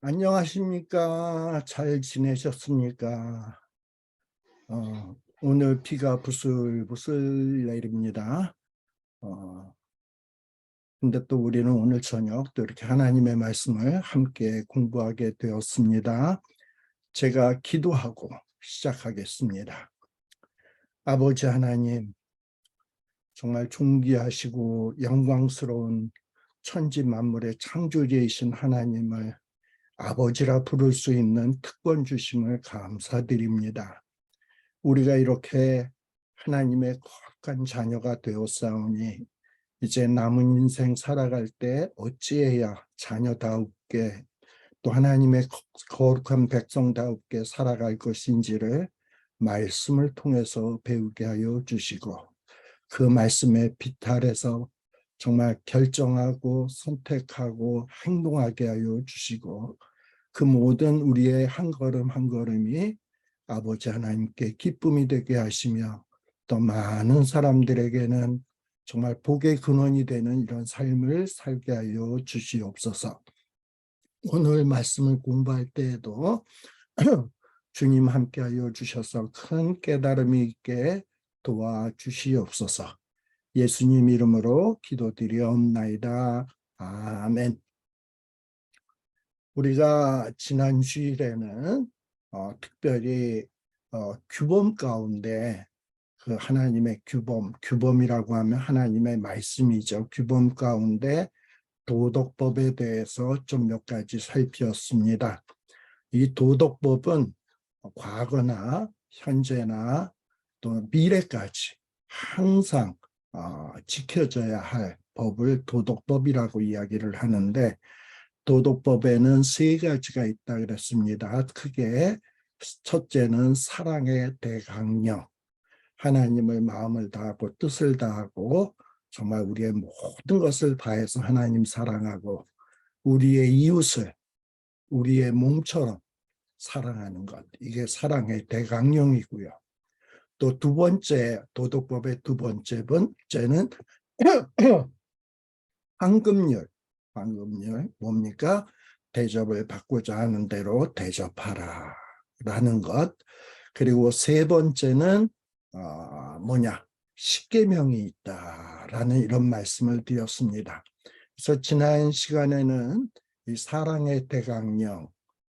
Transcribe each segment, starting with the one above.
안녕하십니까? 잘 지내셨습니까? 오늘 비가 부슬부슬 내립니다. 어, 근데 또 우리는 오늘 저녁 또 이렇게 하나님의 말씀을 함께 공부하게 되었습니다. 제가 기도하고 시작하겠습니다. 아버지 하나님, 정말 존귀하시고 영광스러운 천지 만물의 창조주이신 하나님을 아버지라 부를 수 있는 특권 주심을 감사드립니다. 우리가 이렇게 하나님의 거룩한 자녀가 되었사오니 이제 남은 인생 살아갈 때 어찌해야 자녀다웁게 또 하나님의 거룩한 백성다웁게 살아갈 것인지를 말씀을 통해서 배우게 하여 주시고 그 말씀에 비탈해서 정말 결정하고 선택하고 행동하게 하여 주시고 그 모든 우리의 한 걸음 한 걸음이 아버지 하나님께 기쁨이 되게 하시며 또 많은 사람들에게는 정말 복의 근원이 되는 이런 삶을 살게 하여 주시옵소서. 오늘 말씀을 공부할 때에도 주님 함께하여 주셔서 큰 깨달음이 있게 도와주시옵소서. 예수님 이름으로 기도드리옵나이다. 아멘. 우리가 지난 주일에는 특별히 규범 가운데 그 하나님의 규범이라고 하면 하나님의 말씀이죠. 규범 가운데 도덕법에 대해서 좀 몇 가지 살폈습니다. 이 도덕법은 과거나 현재나 또 미래까지 항상 지켜져야 할 법을 도덕법이라고 이야기를 하는데 도덕법에는 세 가지가 있다 그랬습니다. 크게 첫째는 사랑의 대강령, 하나님을 마음을 다하고 뜻을 다하고 정말 우리의 모든 것을 다해서 하나님 사랑하고 우리의 이웃을 우리의 몸처럼 사랑하는 것, 이게 사랑의 대강령이고요. 또 두 번째, 도덕법의 두 번째는 황금률, 뭡니까? 대접을 받고자 하는 대로 대접하라 라는 것. 그리고 세 번째는 십계명이 있다라는 이런 말씀을 드렸습니다. 그래서 지난 시간에는 이 사랑의 대강령,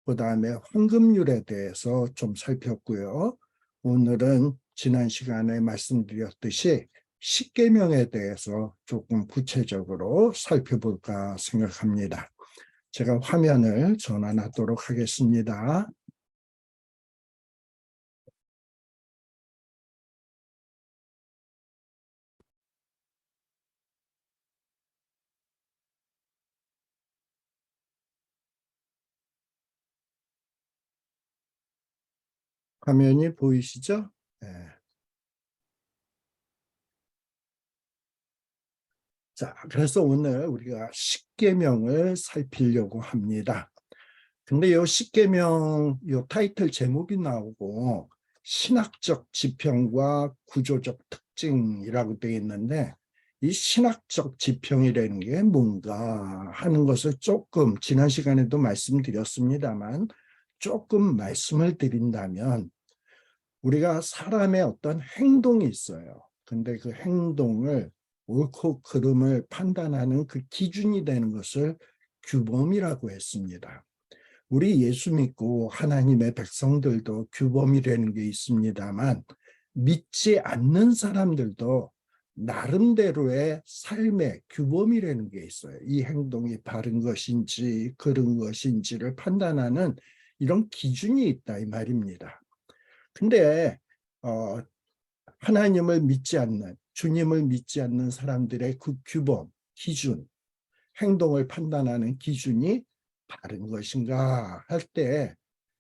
그 다음에 황금률에 대해서 좀 살폈고요. 오늘은 지난 시간에 말씀드렸듯이 십계명에 대해서 조금 구체적으로 살펴볼까 생각합니다. 제가 화면을 전환하도록 하겠습니다. 화면이 보이시죠? 네. 자, 그래서 오늘 우리가 십계명을 살피려고 합니다. 근데 이 십계명 이 타이틀 제목이 나오고 신학적 지평과 구조적 특징이라고 되어 있는데 이 신학적 지평이라는 게 뭔가 하는 것을 조금 지난 시간에도 말씀드렸습니다만 조금 말씀을 드린다면 우리가 사람의 어떤 행동이 있어요. 근데 그 행동을 옳고 그름을 판단하는 그 기준이 되는 것을 규범이라고 했습니다. 우리 예수 믿고 하나님의 백성들도 규범이라는 게 있습니다만 믿지 않는 사람들도 나름대로의 삶의 규범이라는 게 있어요. 이 행동이 바른 것인지 그른 것인지를 판단하는 이런 기준이 있다 이 말입니다. 근데 하나님을 믿지 않는 주님을 믿지 않는 사람들의 그 규범, 기준, 행동을 판단하는 기준이 바른 것인가 할 때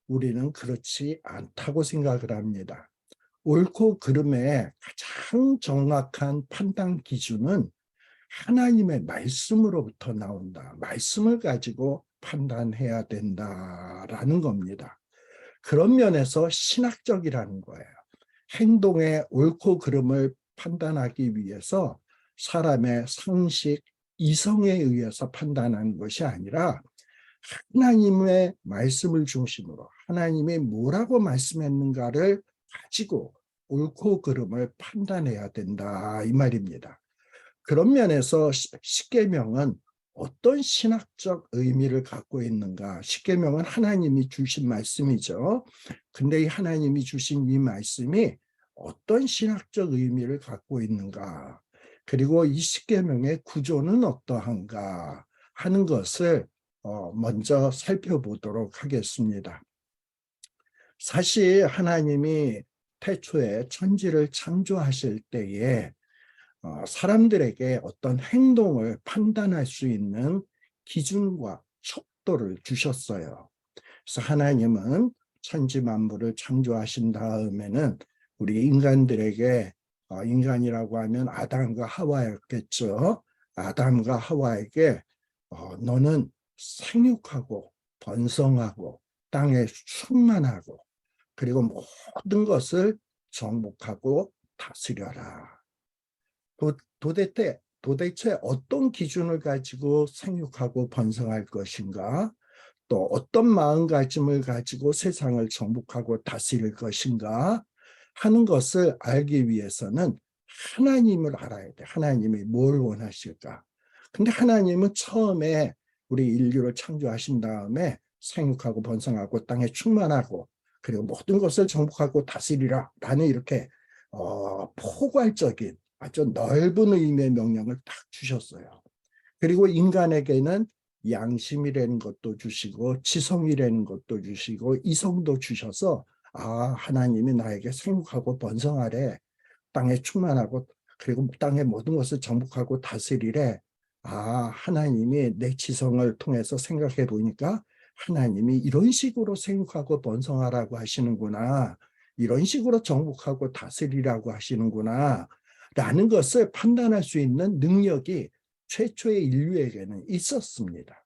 우리는 그렇지 않다고 생각을 합니다. 옳고 그름의 가장 정확한 판단 기준은 하나님의 말씀으로부터 나온다. 말씀을 가지고 판단해야 된다라는 겁니다. 그런 면에서 신학적이라는 거예요. 행동의 옳고 그름을 판단하기 위해서 사람의 상식, 이성에 의해서 판단하는 것이 아니라 하나님의 말씀을 중심으로 하나님이 뭐라고 말씀했는가를 가지고 옳고 그름을 판단해야 된다 이 말입니다. 그런 면에서 십계명은 어떤 신학적 의미를 갖고 있는가? 십계명은 하나님이 주신 말씀이죠. 근데 이 하나님이 주신 이 말씀이 어떤 신학적 의미를 갖고 있는가? 그리고 이 십계명의 구조는 어떠한가 하는 것을 먼저 살펴보도록 하겠습니다. 사실 하나님이 태초에 천지를 창조하실 때에 사람들에게 어떤 행동을 판단할 수 있는 기준과 척도를 주셨어요. 그래서 하나님은 천지 만물을 창조하신 다음에는 우리 인간들에게 인간이라고 하면 아담과 하와였겠죠. 아담과 하와에게 너는 생육하고 번성하고 땅에 충만하고 그리고 모든 것을 정복하고 다스려라. 도대체 어떤 기준을 가지고 생육하고 번성할 것인가? 또 어떤 마음가짐을 가지고 세상을 정복하고 다스릴 것인가? 하는 것을 알기 위해서는 하나님을 알아야 돼. 하나님이 뭘 원하실까? 근데 하나님은 처음에 우리 인류를 창조하신 다음에 생육하고 번성하고 땅에 충만하고 그리고 모든 것을 정복하고 다스리라 라는 이렇게 포괄적인 아주 넓은 의미의 명령을 딱 주셨어요. 그리고 인간에게는 양심이라는 것도 주시고 지성이라는 것도 주시고 이성도 주셔서 하나님이 나에게 생육하고 번성하래. 땅에 충만하고 그리고 땅의 모든 것을 정복하고 다스리래. 하나님이 내 지성을 통해서 생각해 보니까 하나님이 이런 식으로 생육하고 번성하라고 하시는구나. 이런 식으로 정복하고 다스리라고 하시는구나. 라는 것을 판단할 수 있는 능력이 최초의 인류에게는 있었습니다.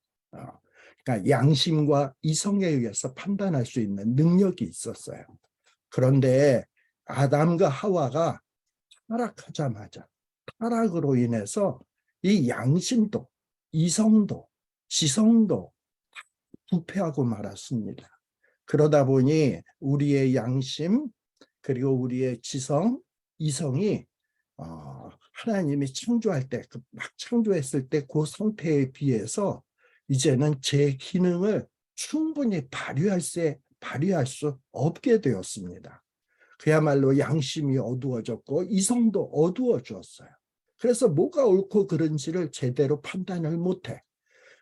그러니까 양심과 이성에 의해서 판단할 수 있는 능력이 있었어요. 그런데 아담과 하와가 타락하자마자 타락으로 인해서 이 양심도 이성도 지성도 부패하고 말았습니다. 그러다 보니 우리의 양심 그리고 우리의 지성, 이성이 하나님이 창조할 때, 막 창조했을 때 그 상태에 비해서 이제는 제 기능을 충분히 발휘할 수 없게 되었습니다. 그야말로 양심이 어두워졌고 이성도 어두워졌어요. 그래서 뭐가 옳고 그른지를 제대로 판단을 못해.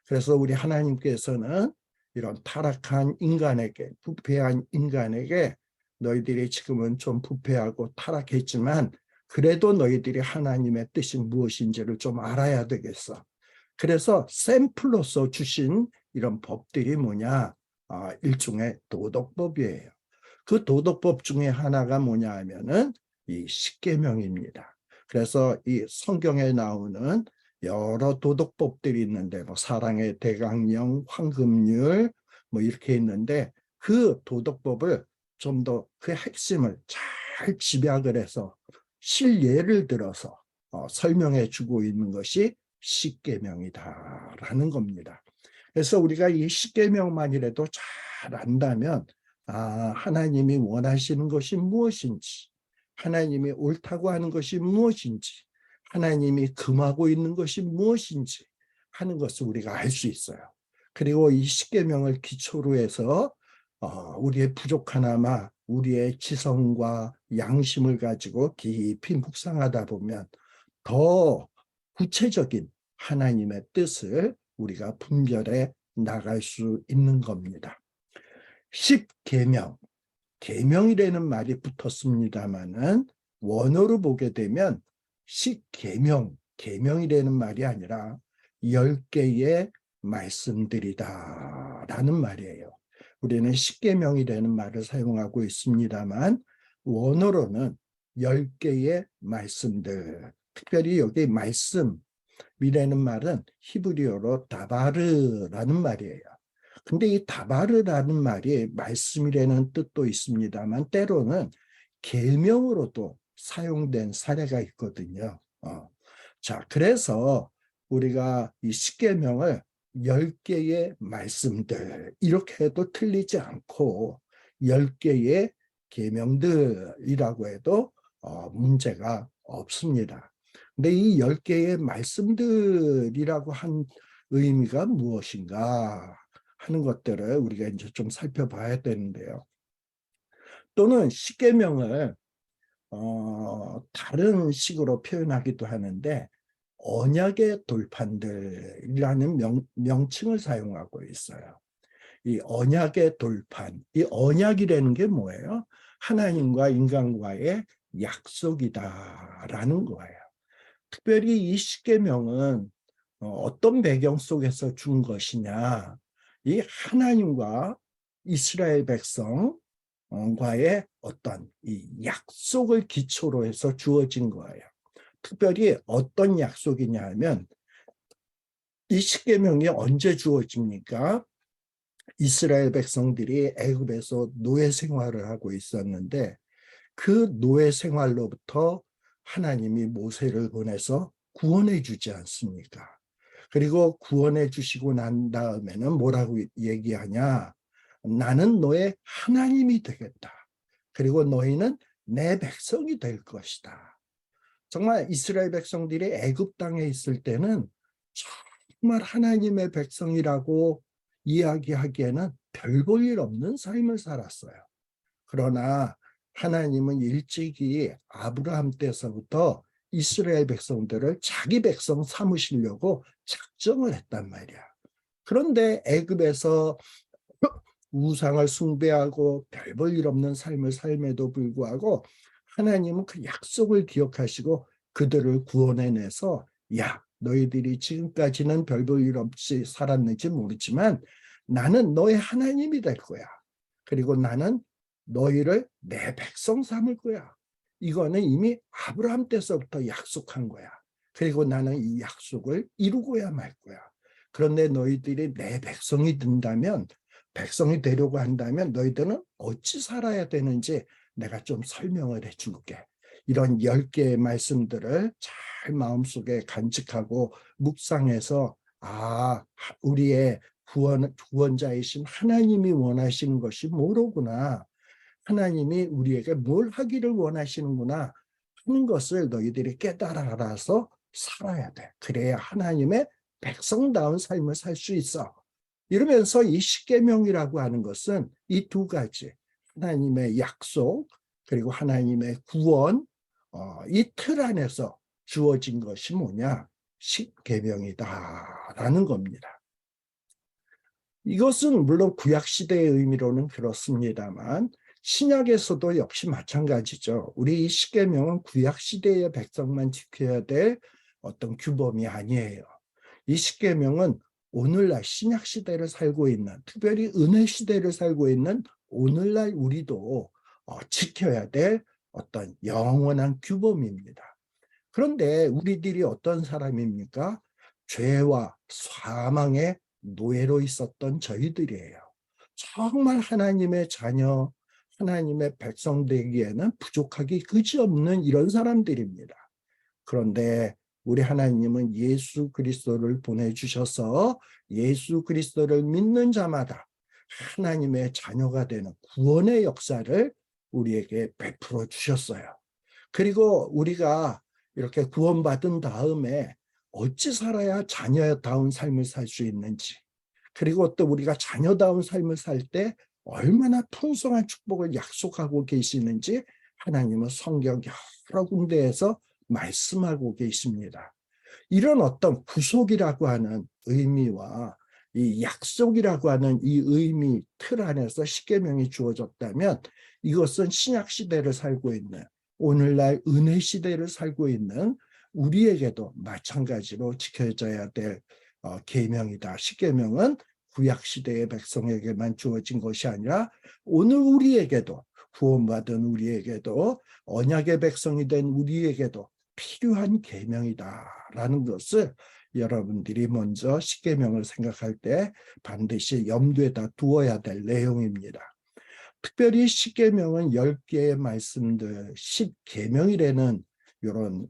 그래서 우리 하나님께서는 이런 타락한 인간에게, 부패한 인간에게 너희들이 지금은 좀 부패하고 타락했지만 그래도 너희들이 하나님의 뜻이 무엇인지를 좀 알아야 되겠어. 그래서 샘플로서 주신 이런 법들이 뭐냐? 일종의 도덕법이에요. 그 도덕법 중에 하나가 뭐냐 하면은 이 십계명입니다. 그래서 이 성경에 나오는 여러 도덕법들이 있는데 뭐 사랑의 대강령, 황금률 뭐 이렇게 있는데 그 도덕법을 좀 더 그 핵심을 잘 집약을 해서 실예를 들어서 설명해 주고 있는 것이 십계명이다라는 겁니다. 그래서 우리가 이 십계명만이라도 잘 안다면 하나님이 원하시는 것이 무엇인지, 하나님이 옳다고 하는 것이 무엇인지, 하나님이 금하고 있는 것이 무엇인지 하는 것을 우리가 알 수 있어요. 그리고 이 십계명을 기초로 해서 우리의 부족하나마 우리의 지성과 양심을 가지고 깊이 묵상하다 보면 더 구체적인 하나님의 뜻을 우리가 분별해 나갈 수 있는 겁니다. 십계명, 계명이라는 말이 붙었습니다마는 원어로 보게 되면 십계명, 계명이라는 말이 아니라 10개의 말씀들이다 라는 말이에요. 우리는 십계명이라는 말을 사용하고 있습니다만 원어로는 10개의 말씀들, 특별히 여기 말씀이라는 말은 히브리어로 다바르라는 말이에요. 근데 이 다바르라는 말이 말씀이라는 뜻도 있습니다만 때로는 계명으로도 사용된 사례가 있거든요. 자, 그래서 우리가 이 십계명을 10개의 말씀들 이렇게 해도 틀리지 않고 10개의 계명들이라고 해도 문제가 없습니다. 근데 이 10개의 말씀들이라고 한 의미가 무엇인가 하는 것들을 우리가 이제 좀 살펴봐야 되는데요. 또는 십계명을 다른 식으로 표현하기도 하는데 언약의 돌판들이라는 명칭을 사용하고 있어요. 이 언약의 돌판, 이 언약이라는 게 뭐예요? 하나님과 인간과의 약속이다라는 거예요. 특별히 이 십계명은 어떤 배경 속에서 준 것이냐? 이 하나님과 이스라엘 백성과의 어떤 이 약속을 기초로 해서 주어진 거예요. 특별히 어떤 약속이냐 하면 이 십계명이 언제 주어집니까? 이스라엘 백성들이 애굽에서 노예 생활을 하고 있었는데 그 노예 생활로부터 하나님이 모세를 보내서 구원해 주지 않습니까? 그리고 구원해 주시고 난 다음에는 뭐라고 얘기하냐? 나는 너의 하나님이 되겠다. 그리고 너희는 내 백성이 될 것이다. 정말 이스라엘 백성들이 애굽 땅에 있을 때는 정말 하나님의 백성이라고 이야기하기에는 별 볼 일 없는 삶을 살았어요. 그러나 하나님은 일찍이 아브라함 때서부터 이스라엘 백성들을 자기 백성 삼으시려고 작정을 했단 말이야. 그런데 애굽에서 우상을 숭배하고 별 볼 일 없는 삶을 삶에도 불구하고 하나님은 그 약속을 기억하시고 그들을 구원해내서 야, 너희들이 지금까지는 별 볼 일 없이 살았는지 모르지만 나는 너의 하나님이 될 거야. 그리고 나는 너희를 내 백성 삼을 거야. 이거는 이미 아브라함 때서부터 약속한 거야. 그리고 나는 이 약속을 이루고야 말 거야. 그런데 너희들이 내 백성이 된다면, 백성이 되려고 한다면 너희들은 어찌 살아야 되는지 내가 좀 설명을 해줄게. 이런 10개의 말씀들을 잘 마음속에 간직하고 묵상해서 우리의 구원자이신 하나님이 원하시는 것이 뭐로구나. 하나님이 우리에게 뭘 하기를 원하시는구나 하는 것을 너희들이 깨달아 알아서 살아야 돼. 그래야 하나님의 백성다운 삶을 살 수 있어. 이러면서 이 십계명이라고 하는 것은 이 두 가지, 하나님의 약속 그리고 하나님의 구원, 이 틀 안에서 주어진 것이 뭐냐? 십계명이다라는 겁니다. 이것은 물론 구약시대의 의미로는 그렇습니다만 신약에서도 역시 마찬가지죠. 우리 이 십계명은 구약시대의 백성만 지켜야 될 어떤 규범이 아니에요. 이 십계명은 오늘날 신약시대를 살고 있는, 특별히 은혜시대를 살고 있는 오늘날 우리도 지켜야 될 어떤 영원한 규범입니다. 그런데 우리들이 어떤 사람입니까? 죄와 사망의 노예로 있었던 저희들이에요. 정말 하나님의 자녀, 하나님의 백성 되기에는 부족하기 그지없는 이런 사람들입니다. 그런데 우리 하나님은 예수 그리스도를 보내주셔서 예수 그리스도를 믿는 자마다 하나님의 자녀가 되는 구원의 역사를 우리에게 베풀어 주셨어요. 그리고 우리가 이렇게 구원받은 다음에 어찌 살아야 자녀다운 삶을 살 수 있는지, 그리고 또 우리가 자녀다운 삶을 살 때 얼마나 풍성한 축복을 약속하고 계시는지 하나님은 성경 여러 군데에서 말씀하고 계십니다. 이런 어떤 구속이라고 하는 의미와 이 약속이라고 하는 이 의미 틀 안에서 십계명이 주어졌다면 이것은 신약 시대를 살고 있는 오늘날 은혜 시대를 살고 있는 우리에게도 마찬가지로 지켜져야 될 계명이다. 십계명은 구약 시대의 백성에게만 주어진 것이 아니라 오늘 우리에게도 구원받은 우리에게도 언약의 백성이 된 우리에게도 필요한 계명이다라는 것을 여러분들이 먼저 십계명을 생각할 때 반드시 염두에다 두어야 될 내용입니다. 특별히 십계명은 10개의 말씀들, 십계명이라는 이런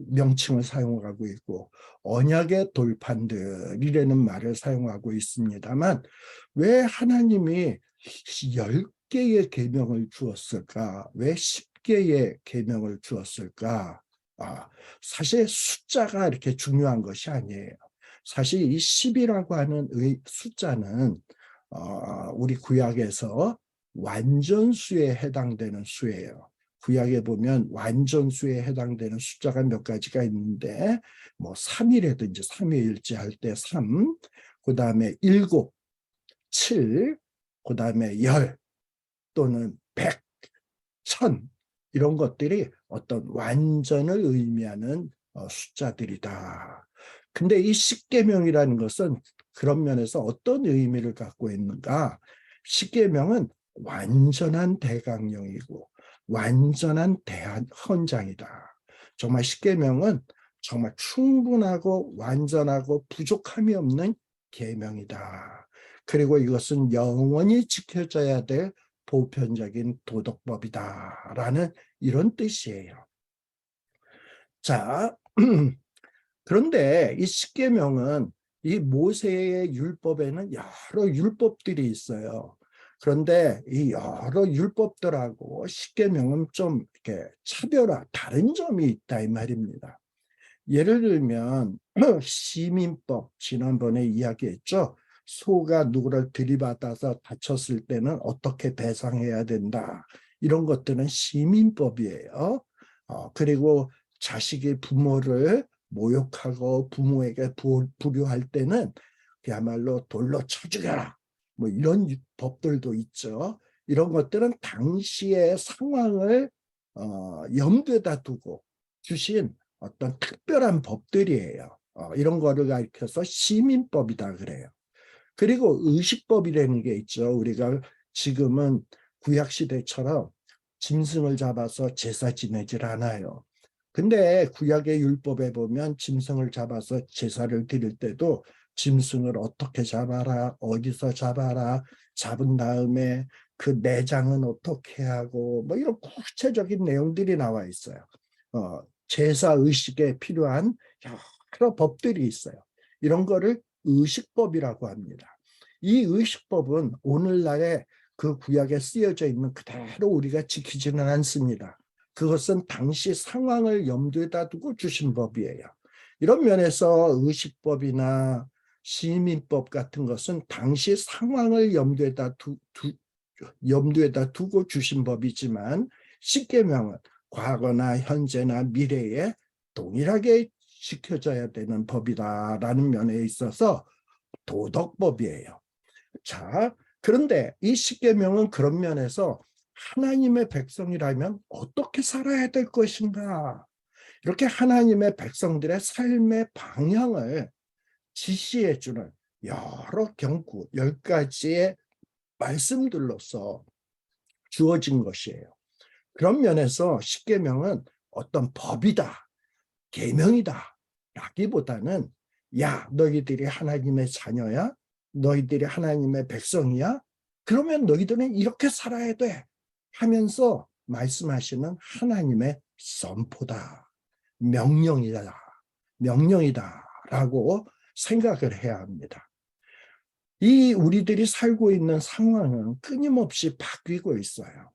명칭을 사용하고 있고 언약의 돌판들이라는 말을 사용하고 있습니다만 왜 하나님이 10개의 계명을 주었을까? 왜 10개의 계명을 주었을까? 사실 숫자가 이렇게 중요한 것이 아니에요. 사실 이 10이라고 하는 숫자는 우리 구약에서 완전수에 해당되는 수예요. 구약에 보면 완전수에 해당되는 숫자가 몇 가지가 있는데 뭐 3이라든지 삼위일체 할 때 3, 그 다음에 7, 7, 그 다음에 10 또는 100, 1000 이런 것들이 어떤 완전을 의미하는 숫자들이다. 근데 이 십계명이라는 것은 그런 면에서 어떤 의미를 갖고 있는가? 십계명은 완전한 대강령이고 완전한 대헌장이다. 정말 십계명은 정말 충분하고 완전하고 부족함이 없는 계명이다. 그리고 이것은 영원히 지켜져야 될 보편적인 도덕법이다라는 이런 뜻이에요. 자, 그런데 이 십계명은 이 모세의 율법에는 여러 율법들이 있어요. 그런데 이 여러 율법들하고 십계명은 좀 이렇게 다른 점이 있다 이 말입니다. 예를 들면 시민법 지난번에 이야기했죠. 소가 누구를 들이받아서 다쳤을 때는 어떻게 배상해야 된다. 이런 것들은 시민법이에요. 그리고 자식이 부모를 모욕하고 부모에게 불효할 때는 그야말로 돌로 쳐 죽여라. 뭐 이런 법들도 있죠. 이런 것들은 당시의 상황을 염두에다 두고 주신 어떤 특별한 법들이에요. 이런 거를 가리켜서 시민법이다 그래요. 그리고 의식법이라는 게 있죠. 우리가 지금은 구약시대처럼 짐승을 잡아서 제사 지내질 않아요. 근데 구약의 율법에 보면 짐승을 잡아서 제사를 드릴 때도 짐승을 어떻게 잡아라, 어디서 잡아라, 잡은 다음에 그 내장은 어떻게 하고 뭐 이런 구체적인 내용들이 나와 있어요. 제사 의식에 필요한 여러 법들이 있어요. 이런 거를 의식법이라고 합니다. 이 의식법은 오늘날에 그 구약에 쓰여져 있는 그대로 우리가 지키지는 않습니다. 그것은 당시 상황을 염두에다 두고 주신 법이에요. 이런 면에서 의식법이나 시민법 같은 것은 당시 상황을 염두에다 두고 주신 법이지만 십계명은 과거나 현재나 미래에 동일하게 지켜져야 되는 법이다라는 면에 있어서 도덕법이에요. 자, 그런데 이 십계명은 그런 면에서 하나님의 백성이라면 어떻게 살아야 될 것인가? 이렇게 하나님의 백성들의 삶의 방향을 지시해 주는 여러 경구, 10가지의 말씀들로서 주어진 것이에요. 그런 면에서 십계명은 어떤 법이다, 계명이다 라기보다는 야, 너희들이 하나님의 자녀야? 너희들이 하나님의 백성이야? 그러면 너희들은 이렇게 살아야 돼 하면서 말씀하시는 하나님의 선포다, 명령이다, 명령이다라고 생각을 해야 합니다. 이 우리들이 살고 있는 상황은 끊임없이 바뀌고 있어요.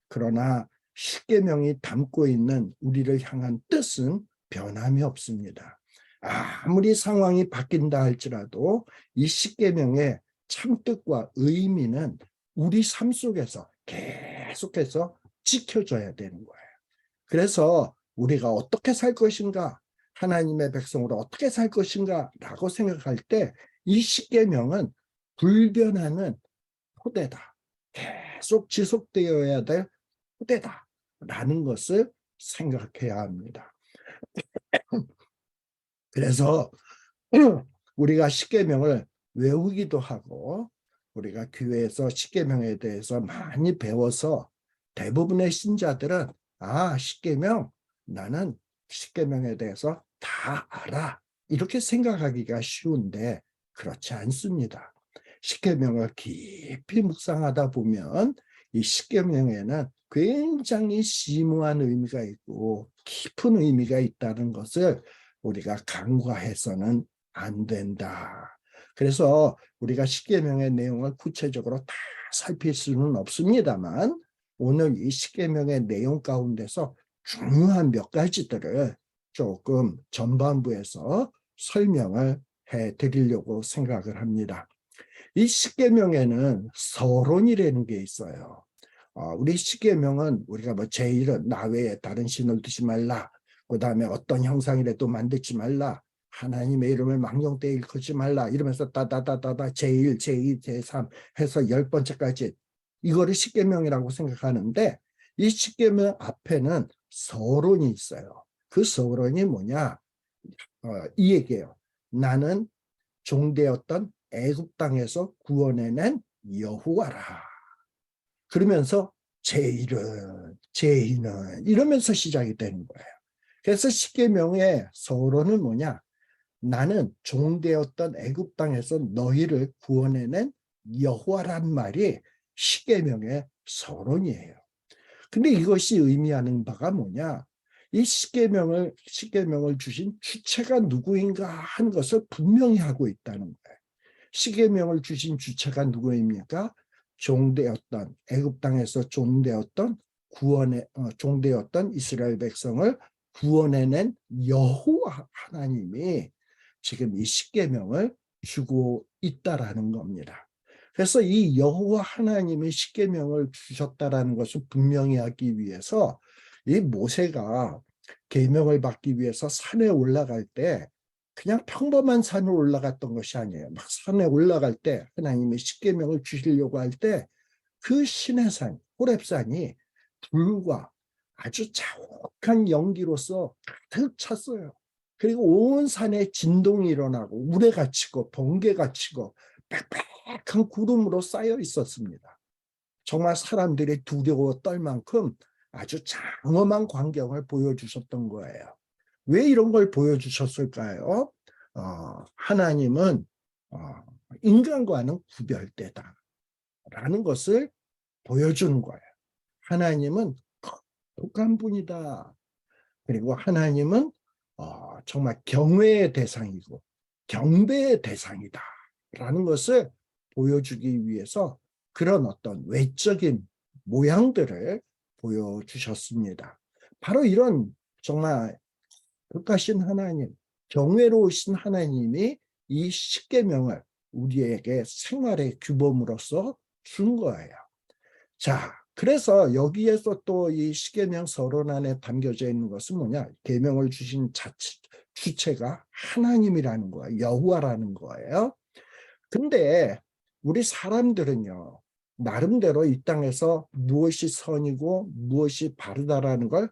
그러나 십계명이 담고 있는 우리를 향한 뜻은 변함이 없습니다. 아무리 상황이 바뀐다 할지라도 이 십계명의 참뜻과 의미는 우리 삶 속에서 계속해서 지켜져야 되는 거예요. 그래서 우리가 어떻게 살 것인가, 하나님의 백성으로 어떻게 살 것인가 라고 생각할 때 이 십계명은 불변하는 토대다. 계속 지속되어야 될 토대다라는 것을 생각해야 합니다. 그래서 우리가 십계명을 외우기도 하고 우리가 교회에서 십계명에 대해서 많이 배워서 대부분의 신자들은 십계명 나는 십계명에 대해서 다 알아 이렇게 생각하기가 쉬운데 그렇지 않습니다. 십계명을 깊이 묵상하다 보면 이 십계명에는 굉장히 심오한 의미가 있고 깊은 의미가 있다는 것을 우리가 간과해서는 안 된다. 그래서 우리가 십계명의 내용을 구체적으로 다 살필 수는 없습니다만 오늘 이 십계명의 내용 가운데서 중요한 몇 가지들을 조금 전반부에서 설명을 해드리려고 생각을 합니다. 이 십계명에는 서론이라는 게 있어요. 우리 십계명은 우리가 뭐 제1은 나 외에 다른 신을 두지 말라. 그 다음에 어떤 형상이라도 만들지 말라. 하나님의 이름을 망령되이 일컫지 말라. 이러면서 따다다다다 제1, 제2, 제3 해서 10번째까지 이거를 십계명이라고 생각하는데 이 십계명 앞에는 서론이 있어요. 그 서론이 뭐냐? 이 얘기예요. 나는 종되었던 애굽 땅에서 구원해낸 여호와라. 그러면서 제1은 제2는 이러면서 시작이 되는 거예요. 그래서 십계명의 서론은 뭐냐? 나는 종되었던 애굽 땅에서 너희를 구원해낸 여호와란 말이 십계명의 서론이에요. 근데 이것이 의미하는 바가 뭐냐? 이 십계명을 주신 주체가 누구인가 하는 것을 분명히 하고 있다는 거예요. 십계명을 주신 주체가 누구입니까? 종되었던 애굽 땅에서 종되었던 종되었던 이스라엘 백성을 구원해낸 여호와 하나님이 지금 이 십계명을 주고 있다라는 겁니다. 그래서 이 여호와 하나님이 십계명을 주셨다라는 것을 분명히 하기 위해서 이 모세가 계명을 받기 위해서 산에 올라갈 때 그냥 평범한 산을 올라갔던 것이 아니에요. 막 산에 올라갈 때 하나님이 십계명을 주시려고 할 때 그 신의 산, 호렙산이 불과 아주 자욱한 연기로서 가득 찼어요. 그리고 온 산에 진동이 일어나고 우레가 치고 번개가 치고 빽빽한 구름으로 쌓여 있었습니다. 정말 사람들이 두려워 떨 만큼 아주 장엄한 광경을 보여주셨던 거예요. 왜 이런 걸 보여주셨을까요? 하나님은 인간과는 구별되다라는 것을 보여주는 거예요. 하나님은 독한 분이다. 그리고 하나님은 정말 경외의 대상이고 경배의 대상이다 라는 것을 보여주기 위해서 그런 어떤 외적인 모양들을 보여주셨습니다. 바로 이런 정말 독하신 하나님, 경외로우신 하나님이 이 십계명을 우리에게 생활의 규범으로서 준 거예요. 자, 그래서 여기에서 또 이 십계명 서론 안에 담겨져 있는 것은 뭐냐? 계명을 주신 주체가 하나님이라는 거예요. 여호와라는 거예요. 근데 우리 사람들은요, 나름대로 이 땅에서 무엇이 선이고 무엇이 바르다라는 걸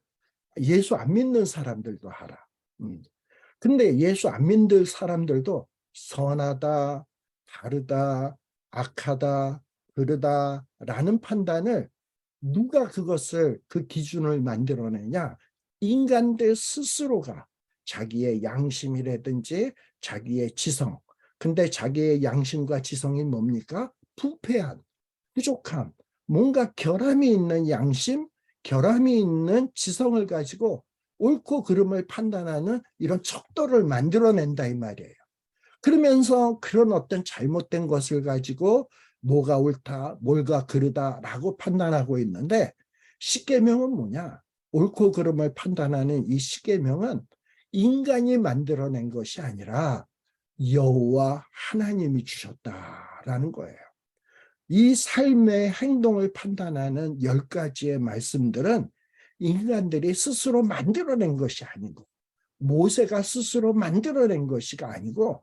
예수 안 믿는 사람들도 알아. 근데 예수 안 믿는 사람들도 선하다, 바르다, 악하다, 그르다라는 판단을 누가 그 기준을 만들어내냐? 인간들 스스로가 자기의 양심이라든지 자기의 지성. 근데 자기의 양심과 지성이 뭡니까? 부패한, 부족함, 뭔가 결함이 있는 양심, 결함이 있는 지성을 가지고 옳고 그름을 판단하는 이런 척도를 만들어낸다 이 말이에요. 그러면서 그런 어떤 잘못된 것을 가지고 뭐가 옳다, 뭐가 그르다라고 판단하고 있는데 십계명은 뭐냐? 옳고 그름을 판단하는 이 십계명은 인간이 만들어낸 것이 아니라 여호와 하나님이 주셨다라는 거예요. 이 삶의 행동을 판단하는 10가지의 말씀들은 인간들이 스스로 만들어낸 것이 아니고 모세가 스스로 만들어낸 것이가 아니고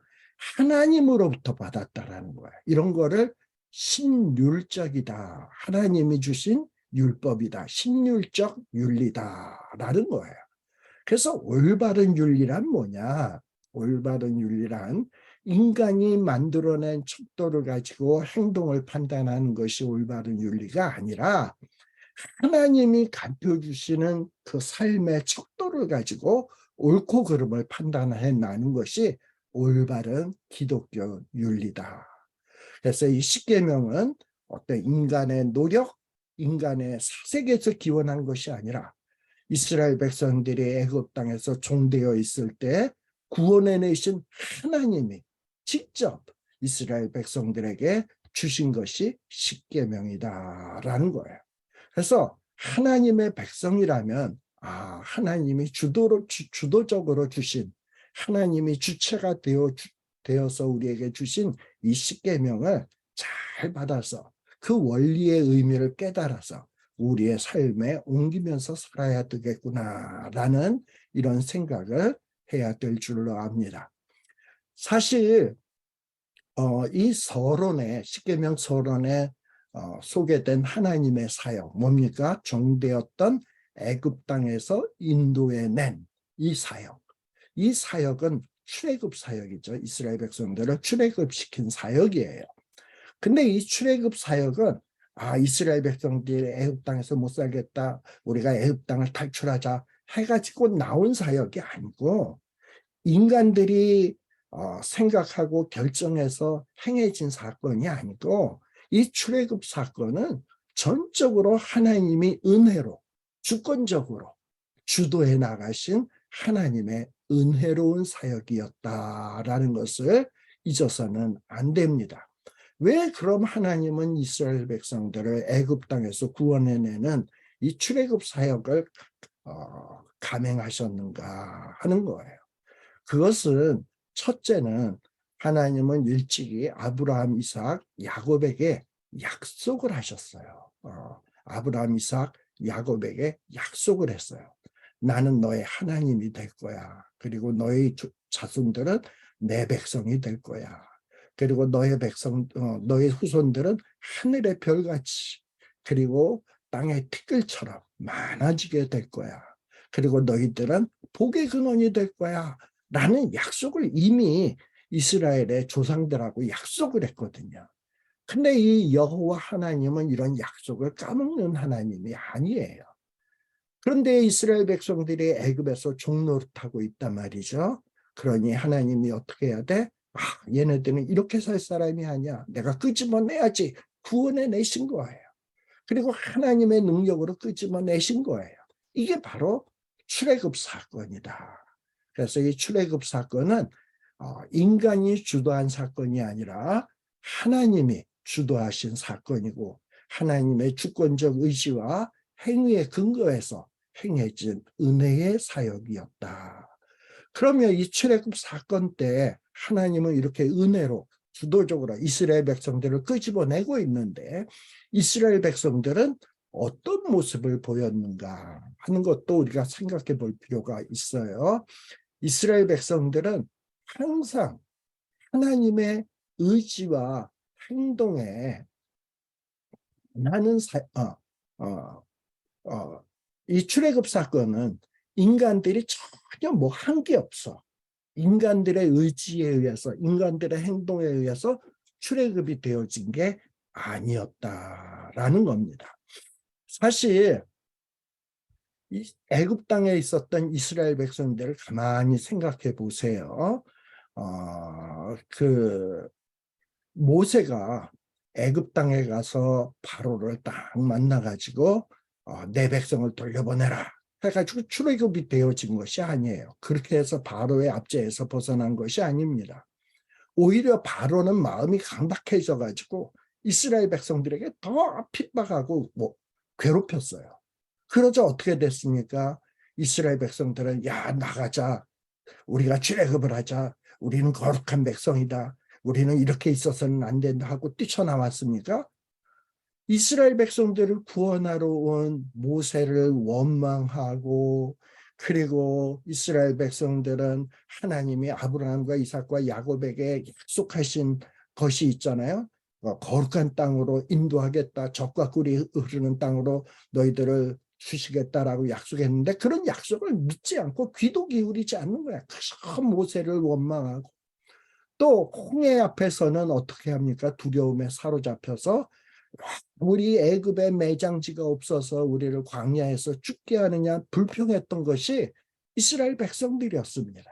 하나님으로부터 받았다라는 거예요. 이런 거를 신율적이다. 하나님이 주신 율법이다. 신율적 윤리다라는 거예요. 그래서 올바른 윤리란 뭐냐? 올바른 윤리란 인간이 만들어낸 척도를 가지고 행동을 판단하는 것이 올바른 윤리가 아니라 하나님이 가르쳐주시는 그 삶의 척도를 가지고 옳고 그름을 판단해 나는 것이 올바른 기독교 윤리다. 그래서 이 십계명은 어떤 인간의 노력, 인간의 사색에서 기원한 것이 아니라 이스라엘 백성들이 애굽 땅에서 종되어 있을 때 구원해 내신 하나님이 직접 이스라엘 백성들에게 주신 것이 십계명이다라는 거예요. 그래서 하나님의 백성이라면 하나님이 주도적으로 주신, 하나님이 주체가 되어서 우리에게 주신 이 십계명을 잘 받아서 그 원리의 의미를 깨달아서 우리의 삶에 옮기면서 살아야 되겠구나라는 이런 생각을 해야 될 줄로 압니다. 사실 이 서론에, 십계명 서론에 소개된 하나님의 사역, 뭡니까? 종되었던 애굽 땅에서 인도해낸 이 사역. 이 사역은 출애굽 사역이죠. 이스라엘 백성들을 출애굽시킨 사역이에요. 근데 이 출애굽 사역은 이스라엘 백성들이 애굽 땅에서 못 살겠다, 우리가 애굽 땅을 탈출하자 해가지고 나온 사역이 아니고 인간들이 생각하고 결정해서 행해진 사건이 아니고 이 출애굽 사건은 전적으로 하나님이 은혜로 주권적으로 주도해 나가신 하나님의 은혜로운 사역이었다라는 것을 잊어서는 안 됩니다. 왜 그럼 하나님은 이스라엘 백성들을 애굽 땅에서 구원해내는 이 출애굽 사역을 감행하셨는가 하는 거예요. 그것은 첫째는 하나님은 일찍이 아브라함, 이삭, 야곱에게 약속을 하셨어요. 아브라함, 이삭, 야곱에게 약속을 했어요. 나는 너의 하나님이 될 거야. 그리고 너의 자손들은 내 백성이 될 거야. 그리고 너의 후손들은 하늘의 별같이, 그리고 땅의 티끌처럼 많아지게 될 거야. 그리고 너희들은 복의 근원이 될 거야. 라는 약속을 이미 이스라엘의 조상들하고 약속을 했거든요. 근데 이 여호와 하나님은 이런 약속을 까먹는 하나님이 아니에요. 그런데 이스라엘 백성들이 애굽에서 종노릇하고 있단 말이죠. 그러니 하나님이 어떻게 해야 돼? 얘네들은 이렇게 살 사람이 아니야. 내가 끄집어내야지. 구원해 내신 거예요. 그리고 하나님의 능력으로 끄집어내신 거예요. 이게 바로 출애굽 사건이다. 그래서 이 출애굽 사건은 인간이 주도한 사건이 아니라 하나님이 주도하신 사건이고 하나님의 주권적 의지와 행위에 근거해서 행해진 은혜의 사역이었다. 그러면 이 출애굽 사건 때 하나님은 이렇게 은혜로 주도적으로 이스라엘 백성들을 끄집어내고 있는데 이스라엘 백성들은 어떤 모습을 보였는가 하는 것도 우리가 생각해 볼 필요가 있어요. 이스라엘 백성들은 항상 하나님의 의지와 행동에 나는 이 출애굽 사건은 인간들이 전혀 뭐 한 게 없어. 인간들의 의지에 의해서, 인간들의 행동에 의해서 출애굽이 되어진 게 아니었다라는 겁니다. 사실 이 애굽 땅에 있었던 이스라엘 백성들을 가만히 생각해 보세요. 그 모세가 애굽 땅에 가서 바로를 딱 만나가지고 내 백성을 돌려보내라 해가지고 출애굽이 되어진 것이 아니에요. 그렇게 해서 바로의 압제에서 벗어난 것이 아닙니다. 오히려 바로는 마음이 강박해져가지고 이스라엘 백성들에게 더 핍박하고 괴롭혔어요. 그러자 어떻게 됐습니까? 이스라엘 백성들은 야 나가자. 우리가 출애굽을 하자. 우리는 거룩한 백성이다. 우리는 이렇게 있어서는 안 된다 하고 뛰쳐나왔습니까? 이스라엘 백성들을 구원하러 온 모세를 원망하고 그리고 이스라엘 백성들은 하나님이 아브라함과 이삭과 야곱에게 약속하신 것이 있잖아요. 거룩한 땅으로 인도하겠다. 젖과 꿀이 흐르는 땅으로 너희들을 주시겠다라고 약속했는데 그런 약속을 믿지 않고 귀도 기울이지 않는 거야. 그래서 모세를 원망하고 또 홍해 앞에서는 어떻게 합니까? 두려움에 사로잡혀서 우리 애굽에 매장지가 없어서 우리를 광야에서 죽게 하느냐 불평했던 것이 이스라엘 백성들이었습니다.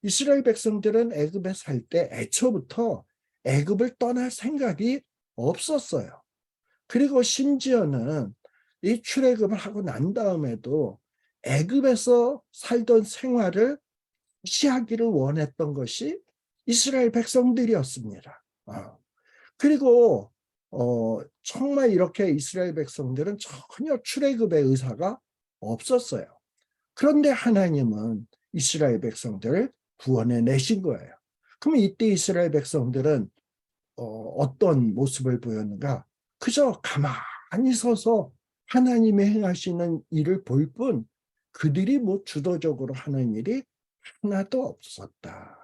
이스라엘 백성들은 애굽에 살 때 애초부터 애굽을 떠날 생각이 없었어요. 그리고 심지어는 이 출애굽을 하고 난 다음에도 애굽에서 살던 생활을 시하기를 원했던 것이 이스라엘 백성들이었습니다. 그리고 정말 이렇게 이스라엘 백성들은 전혀 출애굽의 의사가 없었어요. 그런데 하나님은 이스라엘 백성들을 구원해 내신 거예요. 그럼 이때 이스라엘 백성들은 어떤 모습을 보였는가? 그저 가만히 서서 하나님의 행하시는 일을 볼 뿐 그들이 뭐 주도적으로 하는 일이 하나도 없었다.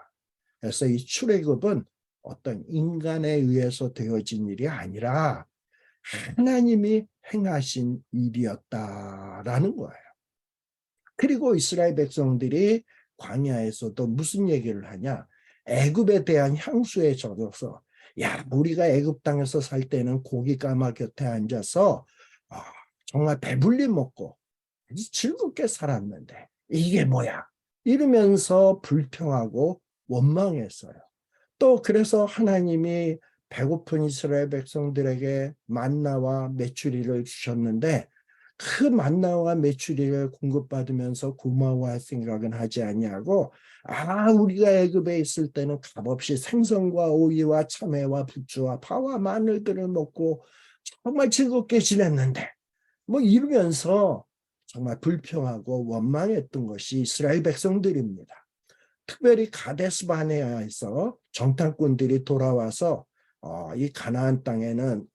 그래서 이 출애굽은 어떤 인간에 의해서 되어진 일이 아니라 하나님이 행하신 일이었다라는 거예요. 그리고 이스라엘 백성들이 광야에서도 무슨 얘기를 하냐? 애굽에 대한 향수에 젖어서 야, 우리가 애굽 땅에서 살 때는 고기 까마 곁에 앉아서 정말 배불리 먹고 즐겁게 살았는데 이게 뭐야? 이러면서 불평하고 원망했어요. 또 그래서 하나님이 배고픈 이스라엘 백성들에게 만나와 메추리를 주셨는데 그 만나와 메추리를 공급받으면서 고마워할 생각은 하지 아니하고 우리가 애굽에 있을 때는 값없이 생선과 오이와 참외와 부추와 파와 마늘들을 먹고 정말 즐겁게 지냈는데 뭐 이러면서 정말 불평하고 원망했던 것이 이스라엘 백성들입니다. 특별히 가데스 바네아에서 정탐꾼들이 돌아와서 이 가나안 땅에는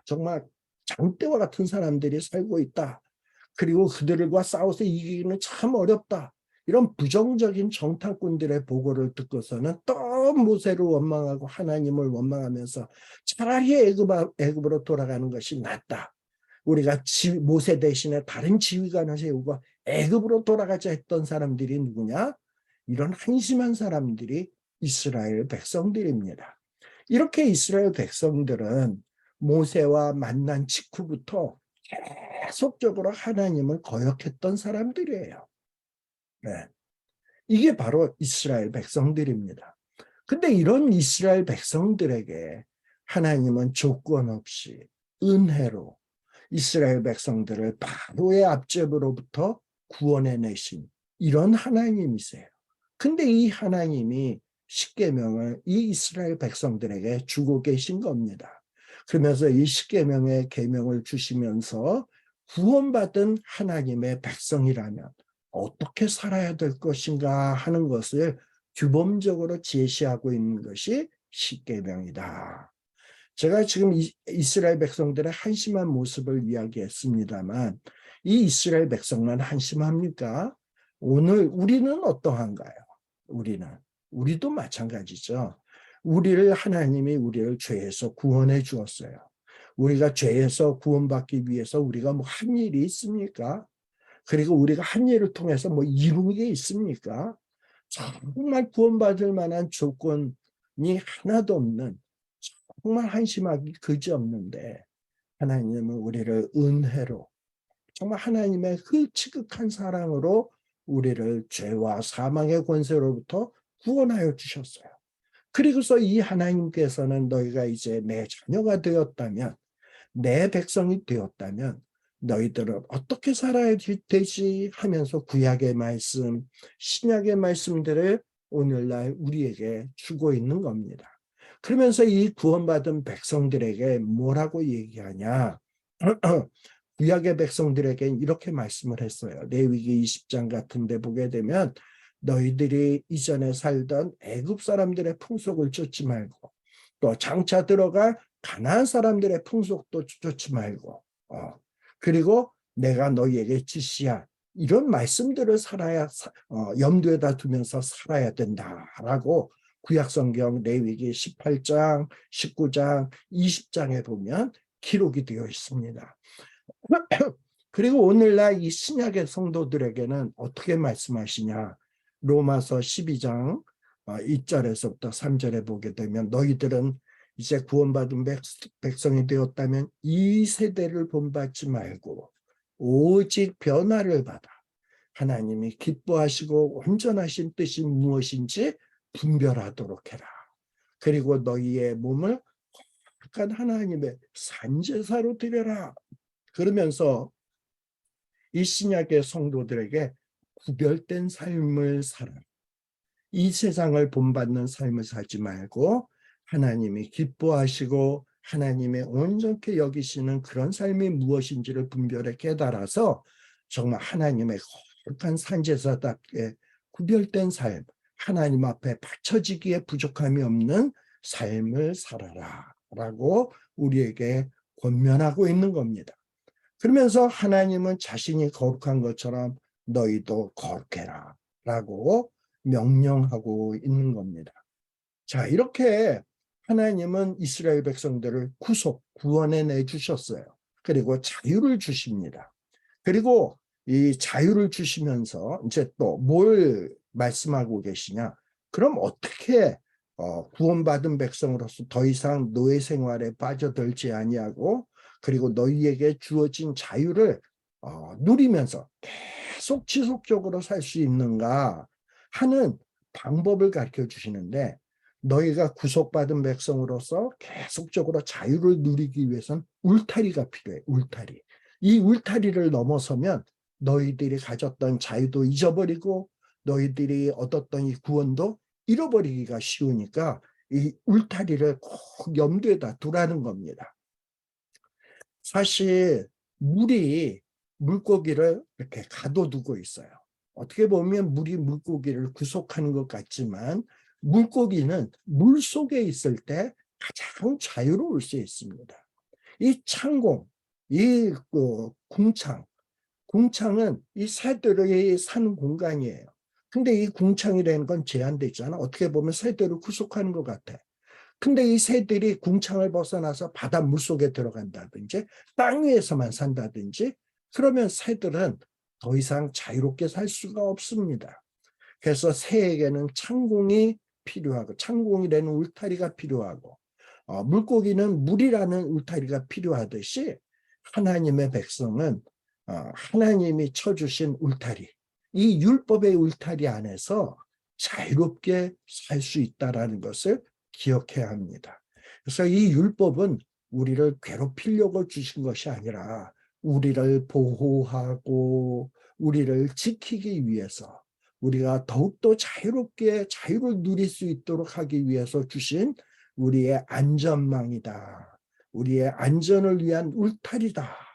정말 장대와 같은 사람들이 살고 있다. 그리고 그들과 싸워서 이기기는 참 어렵다. 이런 부정적인 정탐꾼들의 보고를 듣고서는 또 모세를 원망하고 하나님을 원망하면서 차라리 애굽으로 돌아가는 것이 낫다. 우리가 모세 대신에 다른 지휘관을 세우고 애굽으로 돌아가자 했던 사람들이 누구냐? 이런 한심한 사람들이 이스라엘 백성들입니다. 이렇게 이스라엘 백성들은 모세와 만난 직후부터 계속적으로 하나님을 거역했던 사람들이에요. 네. 이게 바로 이스라엘 백성들입니다. 근데 이런 이스라엘 백성들에게 하나님은 조건 없이 은혜로 이스라엘 백성들을 바로의 압제로부터 구원해내신 이런 하나님이세요. 근데 이 하나님이 십계명을 이 이스라엘 백성들에게 주고 계신 겁니다. 그러면서 이 십계명의 계명을 주시면서 구원받은 하나님의 백성이라면 어떻게 살아야 될 것인가 하는 것을 규범적으로 제시하고 있는 것이 십계명이다. 제가 지금 이스라엘 백성들의 한심한 모습을 이야기했습니다만 이 이스라엘 백성만 한심합니까? 오늘 우리는 어떠한가요? 우리도 마찬가지죠. 하나님이 우리를 죄에서 구원해 주었어요. 우리가 죄에서 구원받기 위해서 우리가 뭐 한 일이 있습니까? 그리고 우리가 한 일을 통해서 뭐 이룬 게 있습니까? 정말 구원받을 만한 조건이 하나도 없는 정말 한심하기 그지없는데 하나님은 우리를 은혜로 정말 하나님의 그 지극한 사랑으로 우리를 죄와 사망의 권세로부터 구원하여 주셨어요. 그리고서 이 하나님께서는 너희가 이제 내 자녀가 되었다면 내 백성이 되었다면 너희들은 어떻게 살아야 되지 하면서 구약의 말씀, 신약의 말씀들을 오늘날 우리에게 주고 있는 겁니다. 그러면서 이 구원받은 백성들에게 뭐라고 얘기하냐? 구약의 백성들에게 이렇게 말씀을 했어요. 레위기 20장 같은 데 보게 되면 너희들이 이전에 살던 애굽 사람들의 풍속을 쫓지 말고 또 장차 들어갈 가나안 사람들의 풍속도 쫓지 말고 그리고 내가 너희에게 지시한 이런 말씀들을 염두에다 두면서 살아야 된다라고 구약성경 레위기 18장, 19장, 20장에 보면 기록이 되어 있습니다. 그리고 오늘날 이 신약의 성도들에게는 어떻게 말씀하시냐? 로마서 12장 1절에서부터 3절에 보게 되면 너희들은 이제 구원받은 백성이 되었다면 이 세대를 본받지 말고 오직 변화를 받아 하나님이 기뻐하시고 온전하신 뜻이 무엇인지 분별하도록 해라. 그리고 너희의 몸을 거룩한 하나님의 산제사로 드려라. 그러면서 이 신약의 성도들에게 구별된 삶을 살아. 이 세상을 본받는 삶을 살지 말고 하나님이 기뻐하시고 하나님의 온전케 여기시는 그런 삶이 무엇인지를 분별해 깨달아서 정말 하나님의 거룩한 산제사답게 구별된 삶, 하나님 앞에 바쳐지기에 부족함이 없는 삶을 살아라 라고 우리에게 권면하고 있는 겁니다. 그러면서 하나님은 자신이 거룩한 것처럼 너희도 거룩해라 라고 명령하고 있는 겁니다. 자, 이렇게 하나님은 이스라엘 백성들을 구원해 내주셨어요. 그리고 자유를 주십니다. 그리고 이 자유를 주시면서 이제 또 뭘 말씀하고 계시냐? 그럼 어떻게 구원받은 백성으로서 더 이상 노예 생활에 빠져들지 아니하고 그리고 너희에게 주어진 자유를 누리면서 계속 지속적으로 살 수 있는가 하는 방법을 가르쳐 주시는데 너희가 구속받은 백성으로서 계속적으로 자유를 누리기 위해서는 울타리가 필요해. 울타리. 이 울타리를 넘어서면 너희들이 가졌던 자유도 잊어버리고 너희들이 얻었던 이 구원도 잃어버리기가 쉬우니까 이 울타리를 꼭 염두에다 두라는 겁니다. 사실 물이 물고기를 이렇게 가둬두고 있어요. 어떻게 보면 물이 물고기를 구속하는 것 같지만 물고기는 물 속에 있을 때 가장 자유로울 수 있습니다. 이 창공, 이 궁창은 이 새들이 사는 공간이에요. 근데 이 궁창이라는 건 제한돼 있잖아. 어떻게 보면 새들을 구속하는 것 같아. 근데 이 새들이 궁창을 벗어나서 바다 물속에 들어간다든지 땅 위에서만 산다든지 그러면 새들은 더 이상 자유롭게 살 수가 없습니다. 그래서 새에게는 창공이 필요하고 창공이라는 울타리가 필요하고 물고기는 물이라는 울타리가 필요하듯이 하나님의 백성은 하나님이 쳐주신 울타리, 이 율법의 울타리 안에서 자유롭게 살 수 있다는 것을 기억해야 합니다. 그래서 이 율법은 우리를 괴롭히려고 주신 것이 아니라 우리를 보호하고 우리를 지키기 위해서 우리가 더욱더 자유롭게 자유를 누릴 수 있도록 하기 위해서 주신 우리의 안전망이다. 우리의 안전을 위한 울타리다.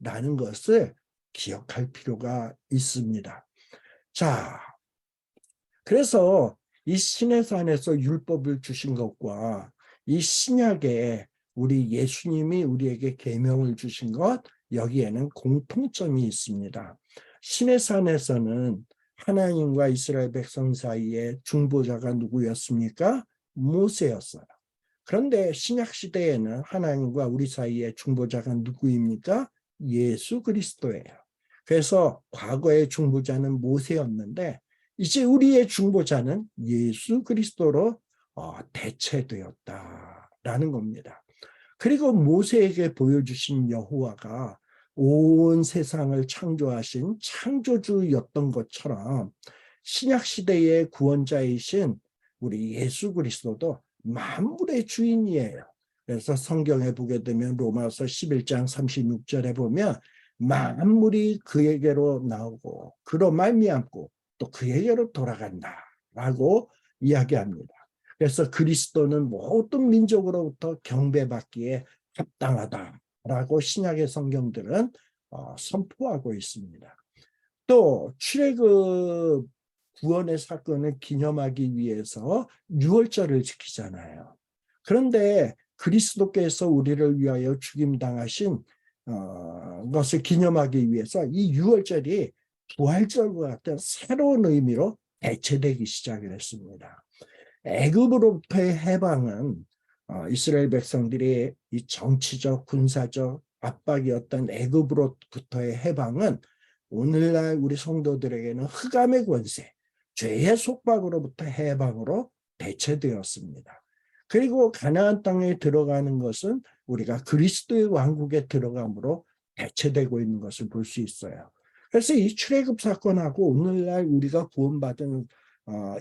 라는 것을 기억할 필요가 있습니다. 자, 그래서 이 시내산에서 율법을 주신 것과 이 신약에 우리 예수님이 우리에게 계명을 주신 것 여기에는 공통점이 있습니다. 시내산에서는 하나님과 이스라엘 백성 사이에 중보자가 누구였습니까? 모세였어요. 그런데 신약 시대에는 하나님과 우리 사이에 중보자가 누구입니까? 예수 그리스도예요. 그래서 과거의 중보자는 모세였는데 이제 우리의 중보자는 예수 그리스도로 대체되었다라는 겁니다. 그리고 모세에게 보여주신 여호와가 온 세상을 창조하신 창조주였던 것처럼 신약 시대의 구원자이신 우리 예수 그리스도도 만물의 주인이에요. 그래서 성경에 보게 되면 로마서 11장 36절에 보면 만물이 그에게로 나오고 그로 말미암고 또 그에게로 돌아간다라고 이야기합니다. 그래서 그리스도는 모든 민족으로부터 경배받기에 합당하다라고 신약의 성경들은 선포하고 있습니다. 또 출애굽 구원의 사건을 기념하기 위해서 유월절을 지키잖아요. 그런데 그리스도께서 우리를 위하여 죽임당하신 것을 기념하기 위해서 이 유월절이 부활절과 같은 새로운 의미로 대체되기 시작을 했습니다. 애굽으로부터의 해방은 이스라엘 백성들이 이 정치적, 군사적 압박이었던 애굽으로부터의 해방은 오늘날 우리 성도들에게는 흑암의 권세, 죄의 속박으로부터 해방으로 대체되었습니다. 그리고 가나안 땅에 들어가는 것은 우리가 그리스도의 왕국에 들어감으로 대체되고 있는 것을 볼 수 있어요. 그래서 이 출애굽 사건하고 오늘날 우리가 구원받은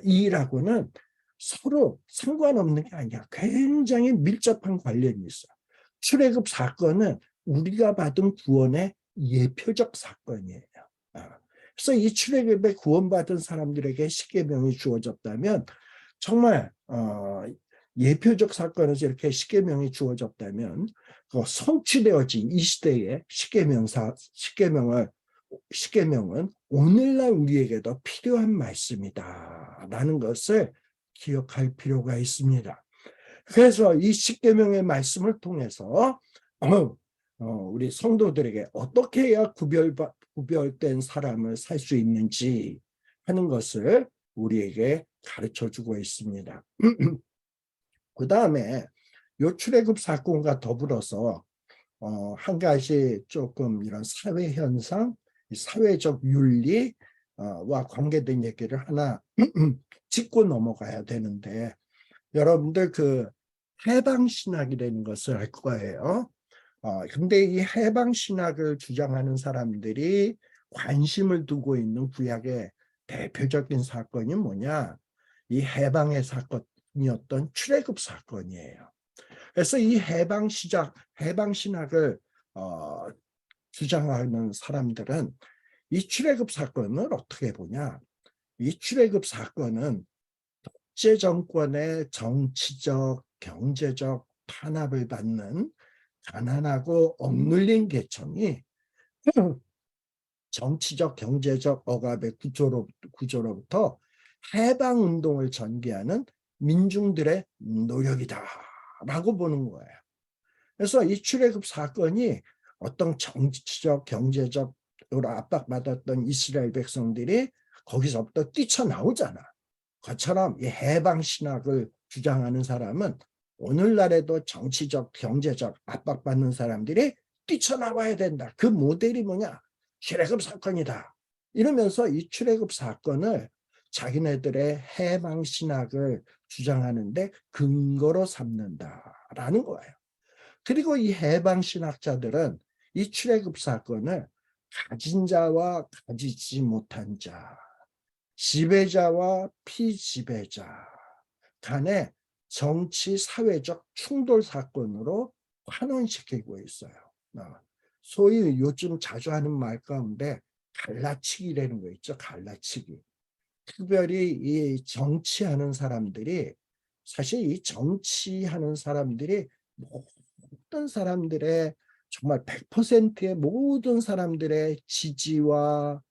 이 일하고는 서로 상관없는 게 아니야. 굉장히 밀접한 관련이 있어. 출애굽 사건은 우리가 받은 구원의 예표적 사건이에요. 그래서 이 출애굽에 구원받은 사람들에게 십계명이 주어졌다면 정말 예표적 사건에서 이렇게 십계명이 주어졌다면 그 성취되어진 이 시대의 십계명은 오늘날 우리에게도 필요한 말씀이다라는 것을 기억할 필요가 있습니다. 그래서 이 십계명의 말씀을 통해서 우리 성도들에게 어떻게 해야 구별된 사람을 살 수 있는지 하는 것을 우리에게 가르쳐주고 있습니다. 그 다음에 요 출애굽 사건과 더불어서 한 가지 조금 이런 사회 현상, 사회적 윤리와 관계된 얘기를 하나 짚고 넘어가야 되는데, 여러분들 그 해방신학이라는 것을 알 거예요. 근데 이 해방신학을 주장하는 사람들이 관심을 두고 있는 구약의 대표적인 사건이 뭐냐? 이 해방의 사건이었던 출애굽 사건이에요. 그래서 이 해방신학을 주장하는 사람들은 이 출애굽 사건을 어떻게 보냐? 이 출애굽 사건은 독재 정권의 정치적, 경제적 탄압을 받는 가난하고 억눌린 계층이 정치적, 경제적 억압의 구조로부터 해방운동을 전개하는 민중들의 노력이다라고 보는 거예요. 그래서 이 출애굽 사건이 어떤 정치적, 경제적으로 압박받았던 이스라엘 백성들이 거기서부터 뛰쳐나오잖아. 그처럼 이 해방신학을 주장하는 사람은 오늘날에도 정치적, 경제적 압박받는 사람들이 뛰쳐나와야 된다. 그 모델이 뭐냐? 출애굽 사건이다. 이러면서 이 출애굽 사건을 자기네들의 해방신학을 주장하는데 근거로 삼는다라는 거예요. 그리고 이 해방신학자들은 이 출애굽 사건을 가진 자와 가지지 못한 자, 지배자와 피지배자 간의 정치 사회적 충돌 사건으로 환원시키고 있어요. 소위 요즘 자주 하는 말 가운데 갈라치기라는 거 있죠. 갈라치기. 특별히 이 정치하는 사람들이, 사실 이 정치하는 사람들이 모든 사람들의, 정말 100%의 모든 사람들의 지지와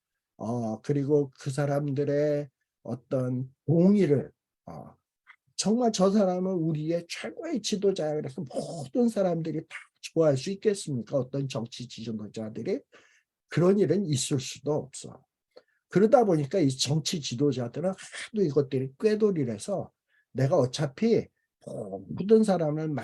그리고 그 사람들의 어떤 동의를, 정말 저 사람은 우리의 최고의 지도자야, 그래서 모든 사람들이 다 좋아할 수 있겠습니까? 어떤 정치 지도자들이? 그런 일은 있을 수도 없어. 그러다 보니까 이 정치 지도자들은 하도 이것들이 꾀돌이를 해서 내가 어차피 모든 사람을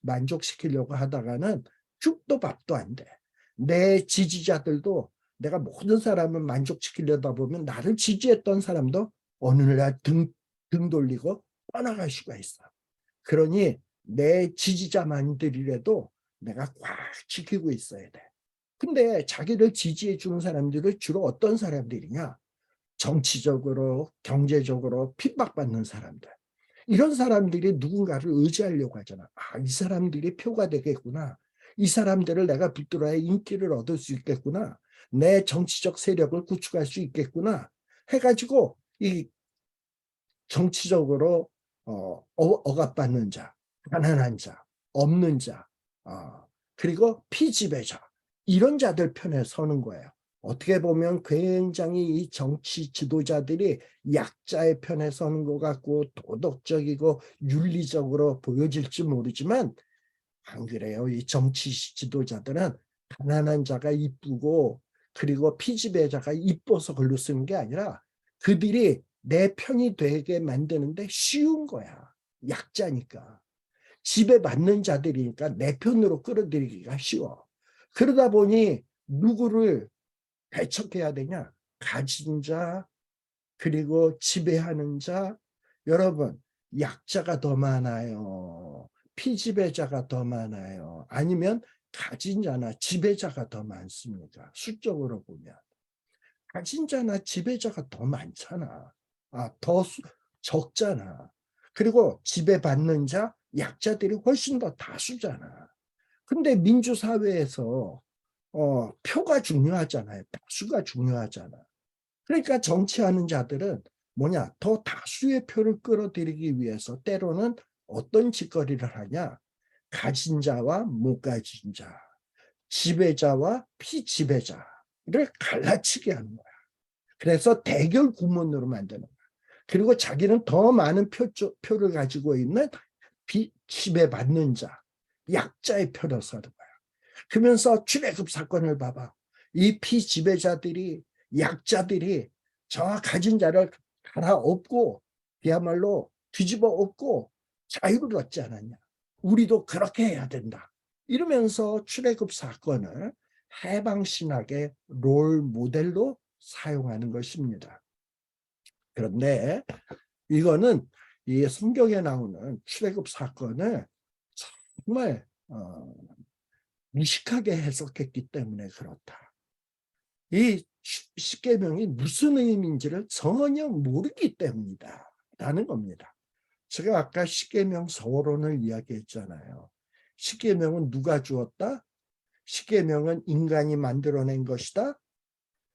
만족시키려고 하다가는 죽도 밥도 안 돼. 내 지지자들도 내가 모든 사람을 만족시키려다 보면 나를 지지했던 사람도 어느 날 등 돌리고 떠나갈 수가 있어. 그러니 내 지지자만들이라도 내가 꽉 지키고 있어야 돼. 근데 자기를 지지해 주는 사람들은 주로 어떤 사람들이냐? 정치적으로, 경제적으로 핍박받는 사람들. 이런 사람들이 누군가를 의지하려고 하잖아. 이 사람들이 표가 되겠구나. 이 사람들을 내가 붙들어야 인기를 얻을 수 있겠구나. 내 정치적 세력을 구축할 수 있겠구나. 해가지고 이 정치적으로 억압받는 자, 가난한 자, 없는 자, 그리고 피지배자, 이런 자들 편에 서는 거예요. 어떻게 보면 굉장히 이 정치 지도자들이 약자의 편에 서는 것 같고 도덕적이고 윤리적으로 보여질지 모르지만 안 그래요. 이 정치 지도자들은 가난한 자가 이쁘고 그리고 피지배자가 이뻐서 글로 쓰는 게 아니라 그들이 내 편이 되게 만드는데 쉬운 거야. 약자니까. 지배받는 자들이니까 내 편으로 끌어들이기가 쉬워. 그러다 보니 누구를 배척해야 되냐? 가진 자, 그리고 지배하는 자. 여러분, 약자가 더 많아요. 피지배자가 더 많아요. 아니면 가진 자나 지배자가 더 많습니다. 수적으로 보면. 가진 자나 지배자가 더 많잖아. 더 적잖아. 그리고 지배받는 자, 약자들이 훨씬 더 다수잖아. 근데 민주사회에서 표가 중요하잖아요. 다수가 중요하잖아. 그러니까 정치하는 자들은 뭐냐? 더 다수의 표를 끌어들이기 위해서 때로는 어떤 짓거리를 하냐? 가진 자와 못 가진 자, 지배자와 피지배자를 갈라치게 하는 거야. 그래서 대결 구문으로 만드는 거야. 그리고 자기는 더 많은 표를 가지고 있는 지배받는 자, 약자의 표를 서는 거야. 그러면서 출애굽 사건을 봐봐. 이 피지배자들이, 약자들이 저 가진 자를 갈아엎고 그야말로 뒤집어 엎고 자유를 얻지 않았냐. 우리도 그렇게 해야 된다. 이러면서 출애굽 사건을 해방신학의 롤 모델로 사용하는 것입니다. 그런데 이거는 이 성경에 나오는 출애굽 사건을 정말 무식하게 해석했기 때문에 그렇다. 이 십계명이 무슨 의미인지를 전혀 모르기 때문이다 라는 겁니다. 제가 아까 십계명 서론을 이야기했잖아요. 십계명은 누가 주었다? 십계명은 인간이 만들어낸 것이다.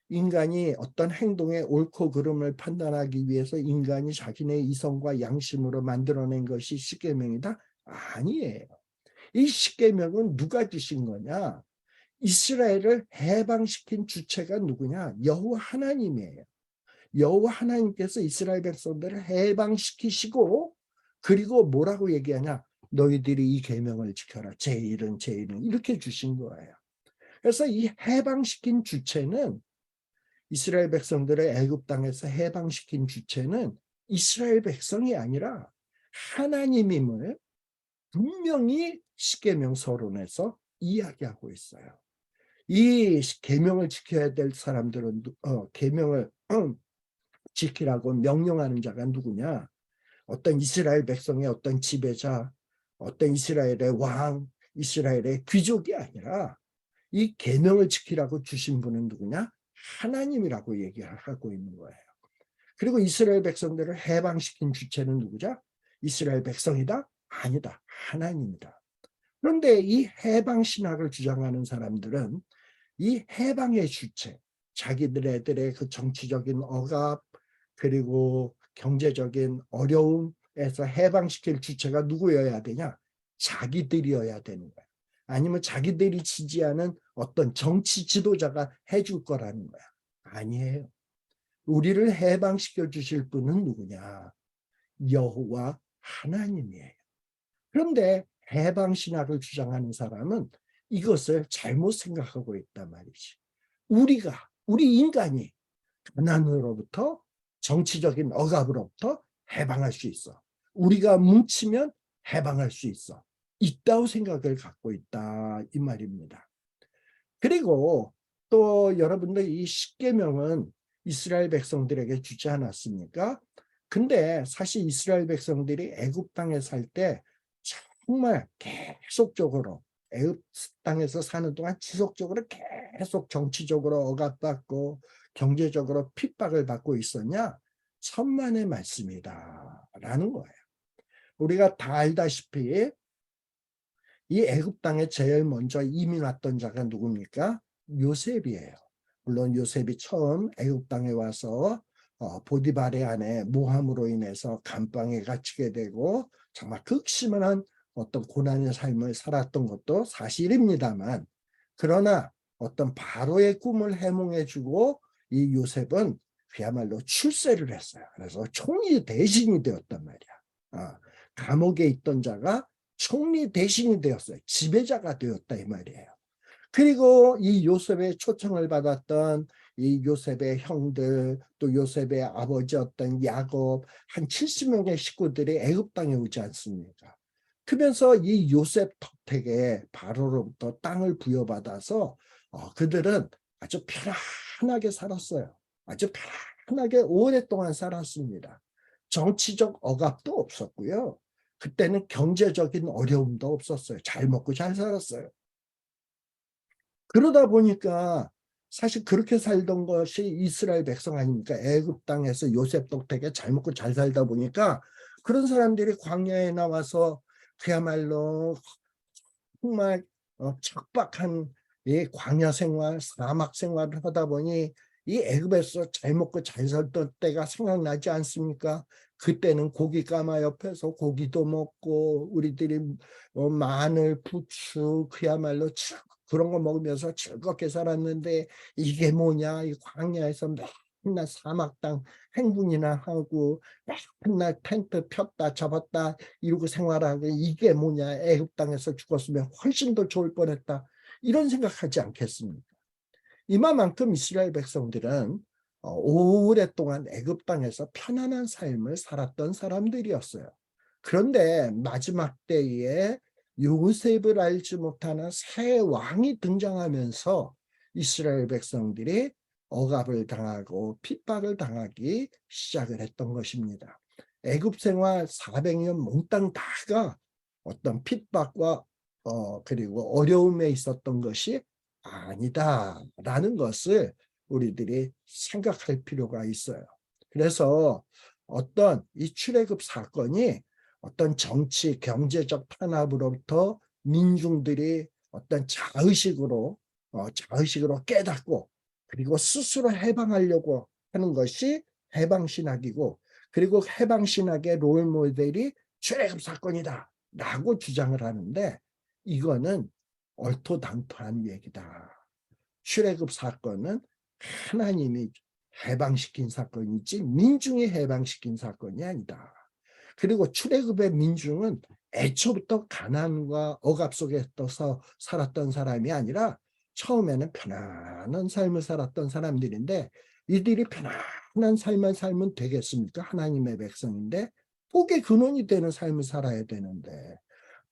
인간이 어떤 행동의 옳고 그름을 판단하기 위해서 인간이 자기네 이성과 양심으로 만들어낸 것이 십계명이다? 아니에요. 이 십계명은 누가 주신 거냐? 이스라엘을 해방시킨 주체가 누구냐? 여호와 하나님이에요. 여호와 하나님께서 이스라엘 백성들을 해방시키시고 그리고 뭐라고 얘기하냐? 너희들이 이 계명을 지켜라. 제1은 제1은 이렇게 주신 거예요. 그래서 이 해방시킨 주체는 이스라엘 백성들을 애굽 땅에서 해방시킨 주체는 이스라엘 백성이 아니라 하나님임을 분명히 십계명 서론에서 이야기하고 있어요. 이 계명을 지켜야 될 사람들은 계명을 지키라고 명령하는 자가 누구냐? 어떤 이스라엘 백성의 어떤 지배자, 어떤 이스라엘의 왕, 이스라엘의 귀족이 아니라 이 계명을 지키라고 주신 분은 누구냐? 하나님이라고 얘기하고 있는 거예요. 그리고 이스라엘 백성들을 해방시킨 주체는 누구죠? 이스라엘 백성이다? 아니다. 하나님이다. 그런데 이 해방 신학을 주장하는 사람들은 이 해방의 주체, 자기들의 그 정치적인 억압 그리고 경제적인 어려움에서 해방시킬 주체가 누구여야 되냐? 자기들이어야 되는 거야. 아니면 자기들이 지지하는 어떤 정치 지도자가 해줄 거라는 거야. 아니에요. 우리를 해방시켜 주실 분은 누구냐? 여호와 하나님이에요. 그런데 해방 신학을 주장하는 사람은 이것을 잘못 생각하고 있단 말이지. 우리 인간이 가난으로부터 정치적인 억압으로부터 해방할 수 있어. 우리가 뭉치면 해방할 수 있어. 있다고 생각을 갖고 있다 이 말입니다. 그리고 또 여러분들 이 십계명은 이스라엘 백성들에게 주지 않았습니까? 근데 사실 이스라엘 백성들이 애굽 땅에 살 때 정말 계속적으로 애굽 땅에서 사는 동안 지속적으로 계속 정치적으로 억압받고 경제적으로 핍박을 받고 있었냐? 천만의 말씀이다라는 거예요. 우리가 다 알다시피 이 애굽 땅에 제일 먼저 이민 왔던 자가 누굽니까? 요셉이에요. 물론 요셉이 처음 애굽 땅에 와서 보디발의 아내 모함으로 인해서 감방에 갇히게 되고 정말 극심한 어떤 고난의 삶을 살았던 것도 사실입니다만, 그러나 어떤 바로의 꿈을 해몽해주고 이 요셉은 그야말로 출세를 했어요. 그래서 총리 대신이 되었단 말이야. 감옥에 있던 자가 총리 대신이 되었어요. 지배자가 되었다 이 말이에요. 그리고 이 요셉의 초청을 받았던 이 요셉의 형들, 또 요셉의 아버지였던 야곱, 한 70명의 식구들이 애굽 땅에 오지 않습니까? 그러면서 이 요셉 덕택에 바로로부터 땅을 부여받아서 그들은 아주 편안하게 살았어요. 아주 편안하게 오랫동안 살았습니다. 정치적 억압도 없었고요. 그때는 경제적인 어려움도 없었어요. 잘 먹고 잘 살았어요. 그러다 보니까 사실 그렇게 살던 것이 이스라엘 백성 아닙니까? 애굽 땅에서 요셉 덕택에 잘 먹고 잘 살다 보니까 그런 사람들이 광야에 나와서 그야말로 정말 척박한 이 광야 생활, 사막 생활을 하다 보니 이 애굽에서 잘 먹고 잘 살던 때가 생각나지 않습니까? 그때는 고기 가마 옆에서 고기도 먹고 우리들이 마늘, 부추 그야말로 그런 거 먹으면서 즐겁게 살았는데 이게 뭐냐? 이 광야에서 맨날 사막 땅 행군이나 하고 맨날 텐트 폈다 접었다 이러고 생활하고 이게 뭐냐? 애굽 땅에서 죽었으면 훨씬 더 좋을 뻔했다. 이런 생각하지 않겠습니까? 이만큼 이스라엘 백성들은 오랫동안 애굽 땅에서 편안한 삶을 살았던 사람들이었어요. 그런데 마지막 때에 요셉을 알지 못하는 새 왕이 등장하면서 이스라엘 백성들이 억압을 당하고 핍박을 당하기 시작을 했던 것입니다. 애굽 생활 400년 몽땅 다가 어떤 핍박과 그리고 어려움에 있었던 것이 아니다라는 것을 우리들이 생각할 필요가 있어요. 그래서 어떤 이 출애굽 사건이 어떤 정치, 경제적 탄압으로부터 민중들이 어떤 자의식으로 깨닫고 그리고 스스로 해방하려고 하는 것이 해방신학이고 그리고 해방신학의 롤모델이 출애굽 사건이다 라고 주장을 하는데 이거는 얼토당토한 얘기다. 출애굽 사건은 하나님이 해방시킨 사건이지 민중이 해방시킨 사건이 아니다. 그리고 출애굽의 민중은 애초부터 가난과 억압 속에 떠서 살았던 사람이 아니라 처음에는 편안한 삶을 살았던 사람들인데 이들이 편안한 삶을 살면 되겠습니까? 하나님의 백성인데 복의 근원이 되는 삶을 살아야 되는데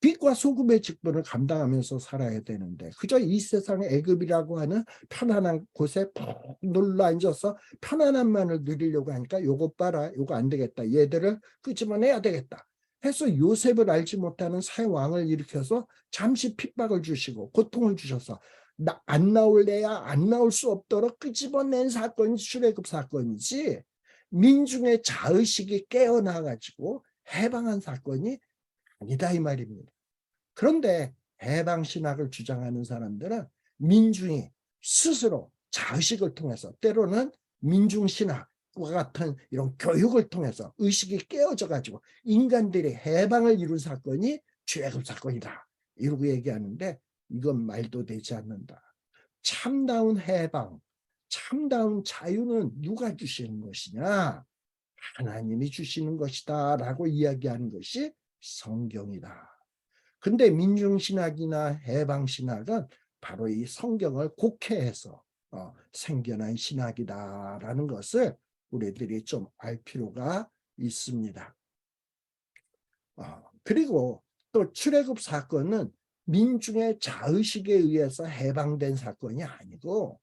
빛과 소금의 직분을 감당하면서 살아야 되는데 그저 이 세상의 애굽이라고 하는 편안한 곳에 푹 눌러 앉아서 편안함만을 누리려고 하니까 요거 봐라 요거 안 되겠다 얘들을 끄집어내야 되겠다 해서 요셉을 알지 못하는 새 왕을 일으켜서 잠시 핍박을 주시고 고통을 주셔서 안 나올래야 안 나올 수 없도록 끄집어낸 사건이 출애굽 사건이지 민중의 자의식이 깨어나가지고 해방한 사건이 아니다 이 말입니다. 그런데 해방신학을 주장하는 사람들은 민중이 스스로 자의식을 통해서 때로는 민중신학과 같은 이런 교육을 통해서 의식이 깨어져 가지고 인간들이 해방을 이룬 사건이 출애굽 사건이다. 이러고 얘기하는데 이건 말도 되지 않는다. 참다운 해방, 참다운 자유는 누가 주시는 것이냐? 하나님이 주시는 것이다 라고 이야기하는 것이 성경이다. 근데 민중신학이나 해방신학은 바로 이 성경을 곡해해서 생겨난 신학이다라는 것을 우리들이 좀 알 필요가 있습니다. 그리고 또 출애굽 사건은 민중의 자의식에 의해서 해방된 사건이 아니고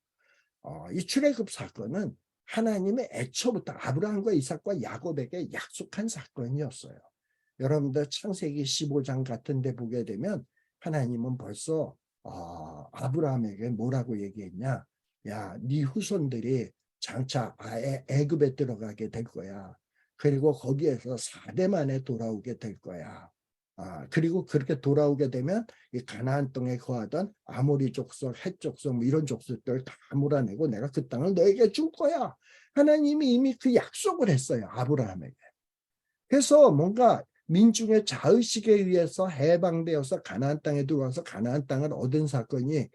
이 출애굽 사건은 하나님의 애초부터 아브라함과 이삭과 야곱에게 약속한 사건이었어요. 여러분들 창세기 15장 같은 데 보게 되면 하나님은 벌써 아브라함에게 뭐라고 얘기했냐? 야, 네 후손들이 장차 애굽에 들어가게 될 거야. 그리고 거기에서 4대 만에 돌아오게 될 거야. 그리고 그렇게 돌아오게 되면 이 가나안 땅에 거하던 아모리 족속, 헷 족속 뭐 이런 족속들을 다 몰아내고 내가 그 땅을 너에게 줄 거야. 하나님이 이미 그 약속을 했어요. 아브라함에게. 그래서 뭔가 민중의 자의식에 의해서 해방되어서 가나안 땅에 들어와서 가나안 땅을 얻은 사건이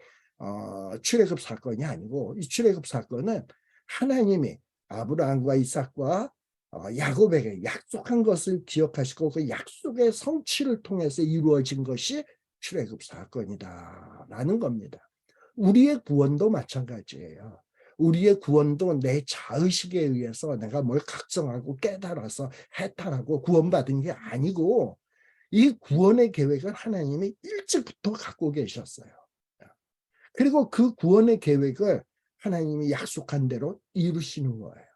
출애굽 사건이 아니고 이 출애굽 사건은 하나님이 아브라함과 이삭과 야곱에게 약속한 것을 기억하시고 그 약속의 성취를 통해서 이루어진 것이 출애굽 사건이다라는 겁니다. 우리의 구원도 마찬가지예요. 우리의 구원도 내 자의식에 의해서 내가 뭘 각성하고 깨달아서 해탈하고 구원받은 게 아니고 이 구원의 계획을 하나님이 일찍부터 갖고 계셨어요. 그리고 그 구원의 계획을 하나님이 약속한 대로 이루시는 거예요.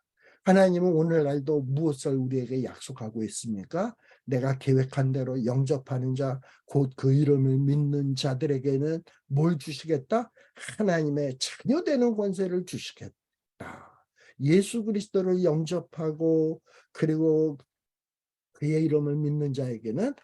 하나님은 오늘날도 무엇을 우리에게 약속하고 있습니까? 내가 계획한 대로 영접하는 자, 곧 그 이름을 믿는 자들에게는 뭘 주시겠다? 하나님의 자녀되는 권세를 주시겠다. 예수 그리스도를 영접하고 그리고 그의 이름을 믿는 자에게는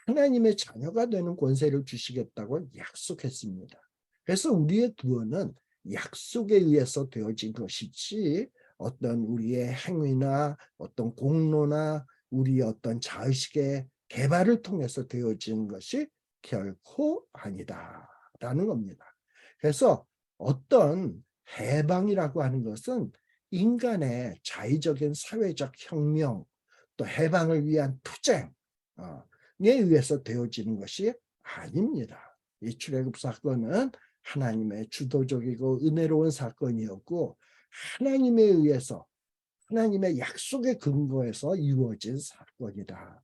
하나님의 자녀가 되는 권세를 주시겠다고 약속했습니다. 그래서 우리의 구원은 약속에 의해서 되어진 것이지 어떤 우리의 행위나 어떤 공로나 우리의 어떤 자의식의 개발을 통해서 되어진 것이 결코 아니다라는 겁니다. 그래서 어떤 해방이라고 하는 것은 인간의 자의적인 사회적 혁명, 또 해방을 위한 투쟁에 의해서 되어지는 것이 아닙니다. 이 출애굽 사건은 하나님의 주도적이고 은혜로운 사건이었고 하나님에 의해서 하나님의 약속에 근거해서 이루어진 사건이다.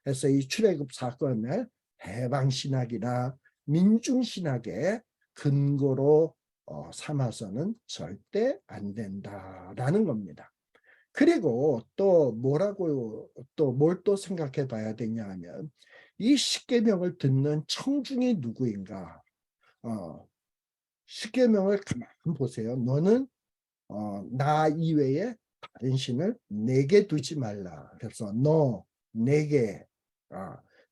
그래서 이 출애굽 사건을 해방신학이나 민중신학의 근거로 삼아서는 절대 안 된다라는 겁니다. 그리고 또 뭐라고 또 뭘 또 생각해 봐야 되냐 하면 이 십계명을 듣는 청중이 누구인가? 십계명을 가만 보세요. 너는 나 이외에 다른 신을 내게 두지 말라. 그래서 너 내게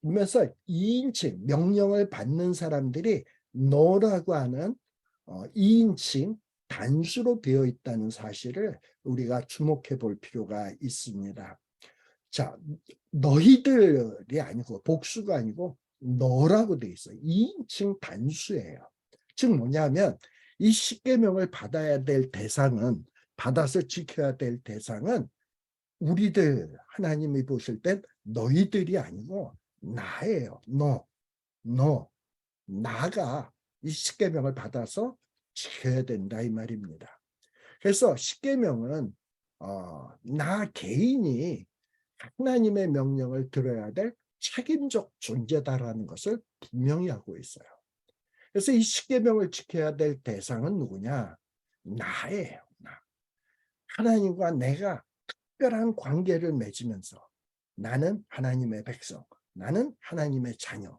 이러면서 2인칭 명령을 받는 사람들이 너라고 하는 2인칭 단수로 되어 있다는 사실을 우리가 주목해 볼 필요가 있습니다. 자, 너희들이 아니고 복수가 아니고 너라고 돼 있어요. 2인칭 단수예요. 즉 뭐냐면 이 십계명을 받아야 될 대상은 받아서 지켜야 될 대상은 우리들 하나님이 보실 땐 너희들이 아니고 나예요. 너 나가 이 십계명을 받아서 지켜야 된다 이 말입니다. 그래서 십계명은 나 개인이 하나님의 명령을 들어야 될 책임적 존재다라는 것을 분명히 하고 있어요. 그래서 이 십계명을 지켜야 될 대상은 누구냐? 나예요. 나. 하나님과 내가 특별한 관계를 맺으면서 나는 하나님의 백성, 나는 하나님의 자녀.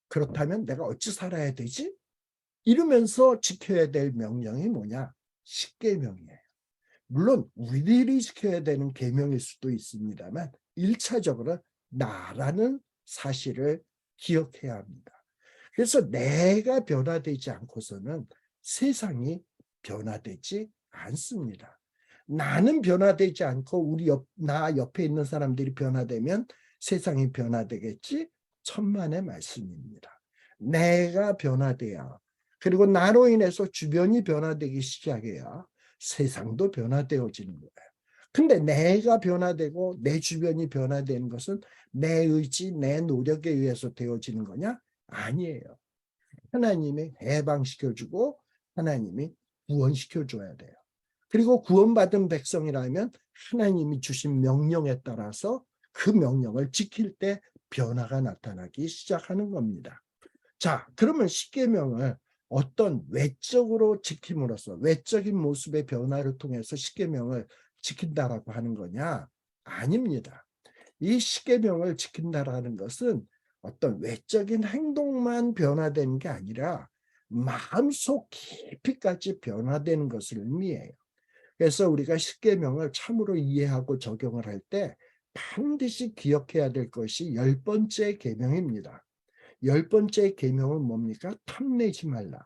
그렇다면 내가 어찌 살아야 되지? 이러면서 지켜야 될 명령이 뭐냐? 십계명이에요. 물론 우리들이 지켜야 되는 계명일 수도 있습니다만 1차적으로 나라는 사실을 기억해야 합니다. 그래서 내가 변화되지 않고서는 세상이 변화되지 않습니다. 나는 변화되지 않고 나 옆에 있는 사람들이 변화되면 세상이 변화되겠지? 천만의 말씀입니다. 내가 변화돼야 그리고 나로 인해서 주변이 변화되기 시작해야 세상도 변화되어지는 거예요. 근데 내가 변화되고 내 주변이 변화되는 것은 내 의지, 내 노력에 의해서 되어지는 거냐? 아니에요. 하나님이 해방시켜주고 하나님이 구원시켜줘야 돼요. 그리고 구원받은 백성이라면 하나님이 주신 명령에 따라서 그 명령을 지킬 때 변화가 나타나기 시작하는 겁니다. 자, 그러면 십계명을 어떤 외적으로 지킴으로써 외적인 모습의 변화를 통해서 십계명을 지킨다라고 하는 거냐? 아닙니다. 이 십계명을 지킨다라는 것은 어떤 외적인 행동만 변화되는 게 아니라 마음속 깊이까지 변화되는 것을 의미해요. 그래서 우리가 십계명을 참으로 이해하고 적용을 할 때 반드시 기억해야 될 것이 10번째 계명입니다. 10번째 계명은 뭡니까? 탐내지 말라.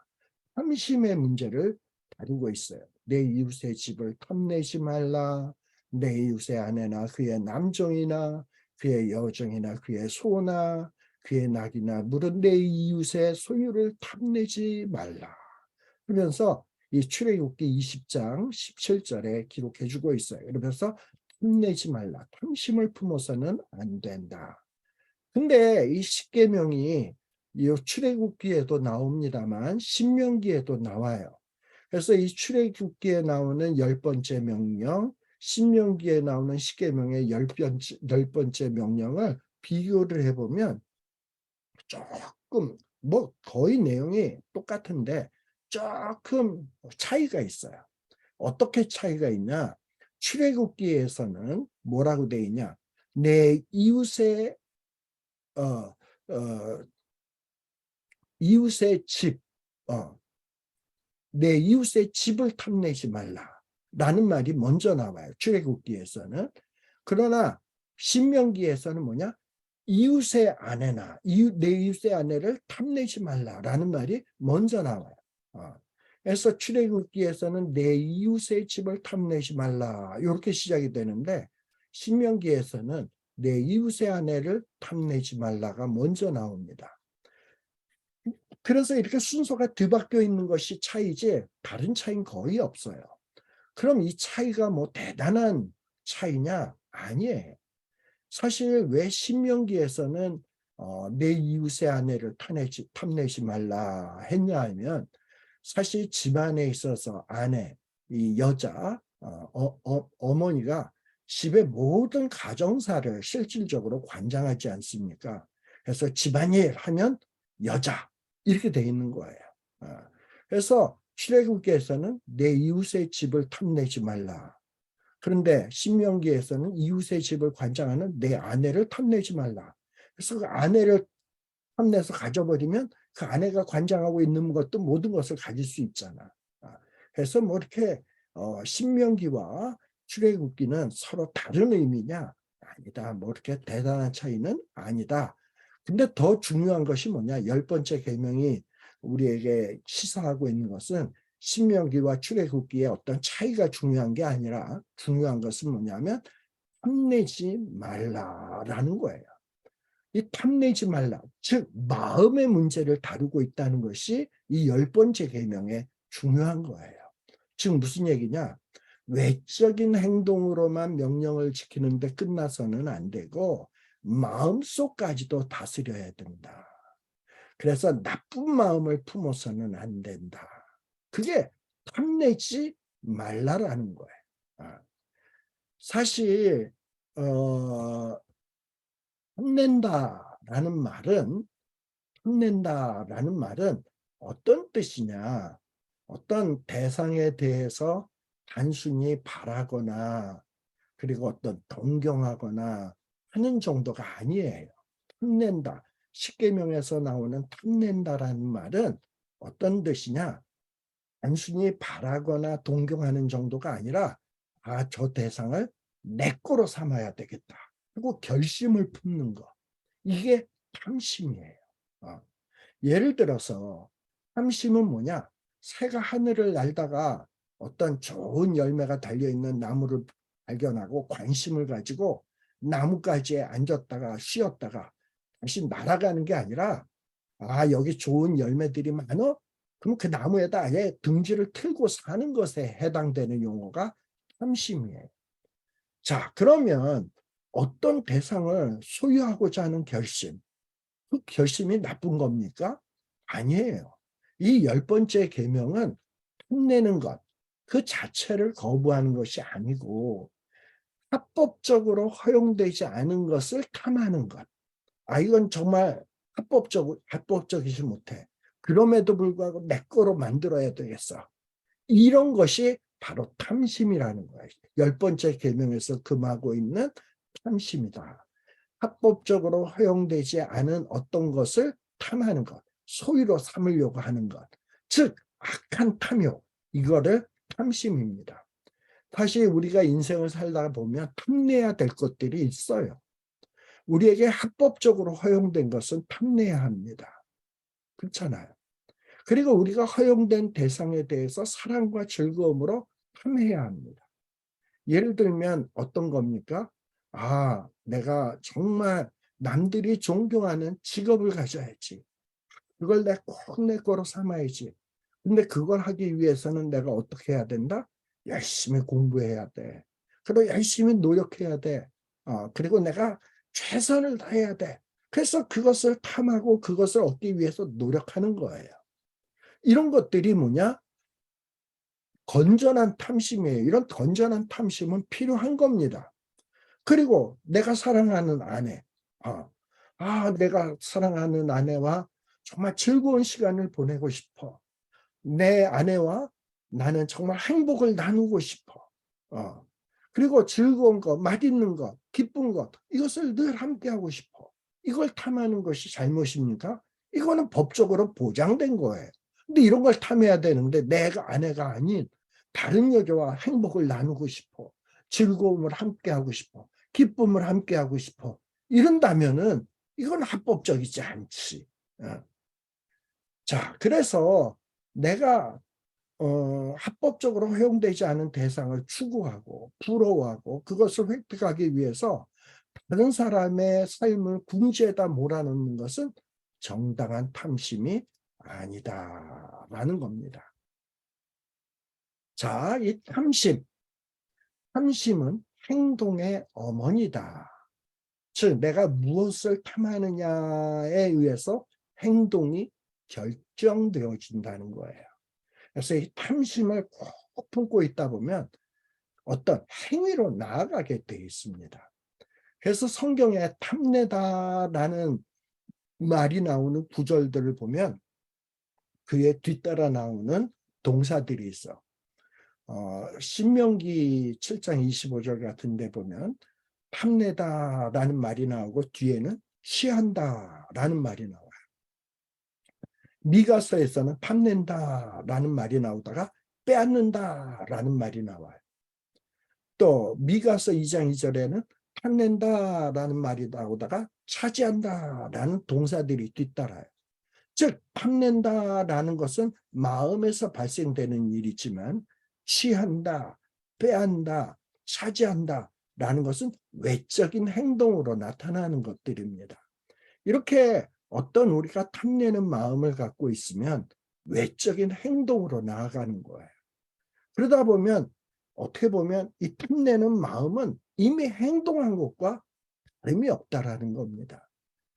탐심의 문제를 다루고 있어요. 내 이웃의 집을 탐내지 말라. 내 이웃의 아내나 그의 남종이나 그의 여종이나 그의 소나 그의 낙이나 물은 내 이웃의 소유를 탐내지 말라. 그러면서 이 출애굽기 20장 17절에 기록해주고 있어요. 그러면서 탐내지 말라. 탐심을 품어서는 안 된다. 근데 이 십계명이 이 출애굽기에도 나옵니다만 신명기에도 나와요. 그래서 이 출애굽기에 나오는 10번째 명령, 신명기에 나오는 십계명의 10번째 명령을 비교를 해보면 조금 뭐 거의 내용이 똑같은데 조금 차이가 있어요. 어떻게 차이가 있냐? 출애굽기에서는 뭐라고 돼 있냐? 내 이웃의 어, 이웃의 집, 내 이웃의 집을 탐내지 말라라는 말이 먼저 나와요. 출애굽기에서는. 그러나 신명기에서는 뭐냐? 이웃의 아내나 내 이웃의 아내를 탐내지 말라라는 말이 먼저 나와요. 그래서 출애굽기에서는 내 이웃의 집을 탐내지 말라 이렇게 시작이 되는데 신명기에서는 내 이웃의 아내를 탐내지 말라가 먼저 나옵니다. 그래서 이렇게 순서가 뒤바뀌어 있는 것이 차이지 다른 차이는 거의 없어요. 그럼 이 차이가 뭐 대단한 차이냐? 아니에요. 사실 왜 신명기에서는 내 이웃의 아내를 탐내지 말라 했냐 하면 사실 집안에 있어서 아내, 이 여자, 어머니가 집의 모든 가정사를 실질적으로 관장하지 않습니까? 그래서 집안일 하면 여자 이렇게 돼 있는 거예요. 그래서 출애굽기에서는 내 이웃의 집을 탐내지 말라. 그런데 신명기에서는 이웃의 집을 관장하는 내 아내를 탐내지 말라. 그래서 그 아내를 탐내서 가져버리면 그 아내가 관장하고 있는 것도 모든 것을 가질 수 있잖아. 그래서 뭐 이렇게 신명기와 출애굽기는 서로 다른 의미냐? 아니다. 뭐 이렇게 대단한 차이는 아니다. 근데 더 중요한 것이 뭐냐? 10번째 계명이 우리에게 시사하고 있는 것은 신명기와 출애굽기의 어떤 차이가 중요한 게 아니라 중요한 것은 뭐냐면 탐내지 말라라는 거예요. 이 탐내지 말라, 즉 마음의 문제를 다루고 있다는 것이 이 10번째 계명의 중요한 거예요. 즉 무슨 얘기냐? 외적인 행동으로만 명령을 지키는데 끝나서는 안 되고 마음속까지도 다스려야 된다. 그래서 나쁜 마음을 품어서는 안 된다. 그게 탐내지 말라라는 거예요. 사실 탐낸다라는 말은 어떤 뜻이냐? 어떤 대상에 대해서 단순히 바라거나 그리고 어떤 동경하거나 하는 정도가 아니에요. 탐낸다. 십계명에서 나오는 탐낸다라는 말은 어떤 뜻이냐? 단순히 바라거나 동경하는 정도가 아니라 저 대상을 내 거로 삼아야 되겠다. 그리고 결심을 품는 것. 이게 탐심이에요. 예를 들어서 탐심은 뭐냐? 새가 하늘을 날다가 어떤 좋은 열매가 달려있는 나무를 발견하고 관심을 가지고 나뭇가지에 앉았다가 쉬었다가 다시 날아가는 게 아니라 여기 좋은 열매들이 많어? 그럼 그 나무에다 아예 등지를 틀고 사는 것에 해당되는 용어가 탐심이에요. 자, 그러면 어떤 대상을 소유하고자 하는 결심, 그 결심이 나쁜 겁니까? 아니에요. 이 10번째 계명은 탐내는 것, 그 자체를 거부하는 것이 아니고 합법적으로 허용되지 않은 것을 탐하는 것. 이건 정말 합법적이지 못해. 그럼에도 불구하고 내 거로 만들어야 되겠어. 이런 것이 바로 탐심이라는 거예요. 10번째 계명에서 금하고 있는 탐심이다. 합법적으로 허용되지 않은 어떤 것을 탐하는 것, 소유로 삼으려고 하는 것, 즉 악한 탐욕, 이거를 탐심입니다. 사실 우리가 인생을 살다 보면 탐내야 될 것들이 있어요. 우리에게 합법적으로 허용된 것은 탐내야 합니다. 그렇잖아요. 그리고 우리가 허용된 대상에 대해서 사랑과 즐거움으로 탐해야 합니다. 예를 들면 어떤 겁니까? 내가 정말 남들이 존경하는 직업을 가져야지. 그걸 내가 꼭 내 거로 삼아야지. 근데 그걸 하기 위해서는 내가 어떻게 해야 된다? 열심히 공부해야 돼. 그리고 열심히 노력해야 돼. 그리고 내가 최선을 다해야 돼. 그래서 그것을 탐하고 그것을 얻기 위해서 노력하는 거예요. 이런 것들이 뭐냐? 건전한 탐심이에요. 이런 건전한 탐심은 필요한 겁니다. 그리고 내가 사랑하는 아내, 내가 사랑하는 아내와 정말 즐거운 시간을 보내고 싶어. 내 아내와 나는 정말 행복을 나누고 싶어. 그리고 즐거운 것, 맛있는 것, 기쁜 것, 이것을 늘 함께하고 싶어. 이걸 탐하는 것이 잘못입니까? 이거는 법적으로 보장된 거예요. 근데 이런 걸 탐해야 되는데 내가 아내가 아닌 다른 여자와 행복을 나누고 싶어. 즐거움을 함께하고 싶어. 기쁨을 함께하고 싶어. 이런다면은 이건 합법적이지 않지. 자, 그래서 내가 합법적으로 허용되지 않은 대상을 추구하고 부러워하고 그것을 획득하기 위해서 다른 사람의 삶을 궁지에다 몰아넣는 것은 정당한 탐심이 아니다라는 겁니다. 자, 이 탐심은 행동의 어머니다. 즉 내가 무엇을 탐하느냐에 의해서 행동이 결정되어진다는 거예요. 그래서 이 탐심을 꼭 품고 있다 보면 어떤 행위로 나아가게 되어 있습니다. 그래서 성경에 탐내다라는 말이 나오는 구절들을 보면 그에 뒤따라 나오는 동사들이 있어. 신명기 7장 25절 같은 데 보면 탐내다라는 말이 나오고 뒤에는 취한다라는 말이 나와요. 미가서에서는 탐낸다라는 말이 나오다가 빼앗는다라는 말이 나와요. 또 미가서 2장 2절에는 탐낸다라는 말이 나오다가 차지한다라는 동사들이 뒤따라요. 즉 탐낸다라는 것은 마음에서 발생되는 일이지만 취한다, 빼앗는다, 차지한다라는 것은 외적인 행동으로 나타나는 것들입니다. 이렇게 어떤 우리가 탐내는 마음을 갖고 있으면 외적인 행동으로 나아가는 거예요. 그러다 보면 어떻게 보면 이 탐내는 마음은 이미 행동한 것과 다름이 없다라는 겁니다.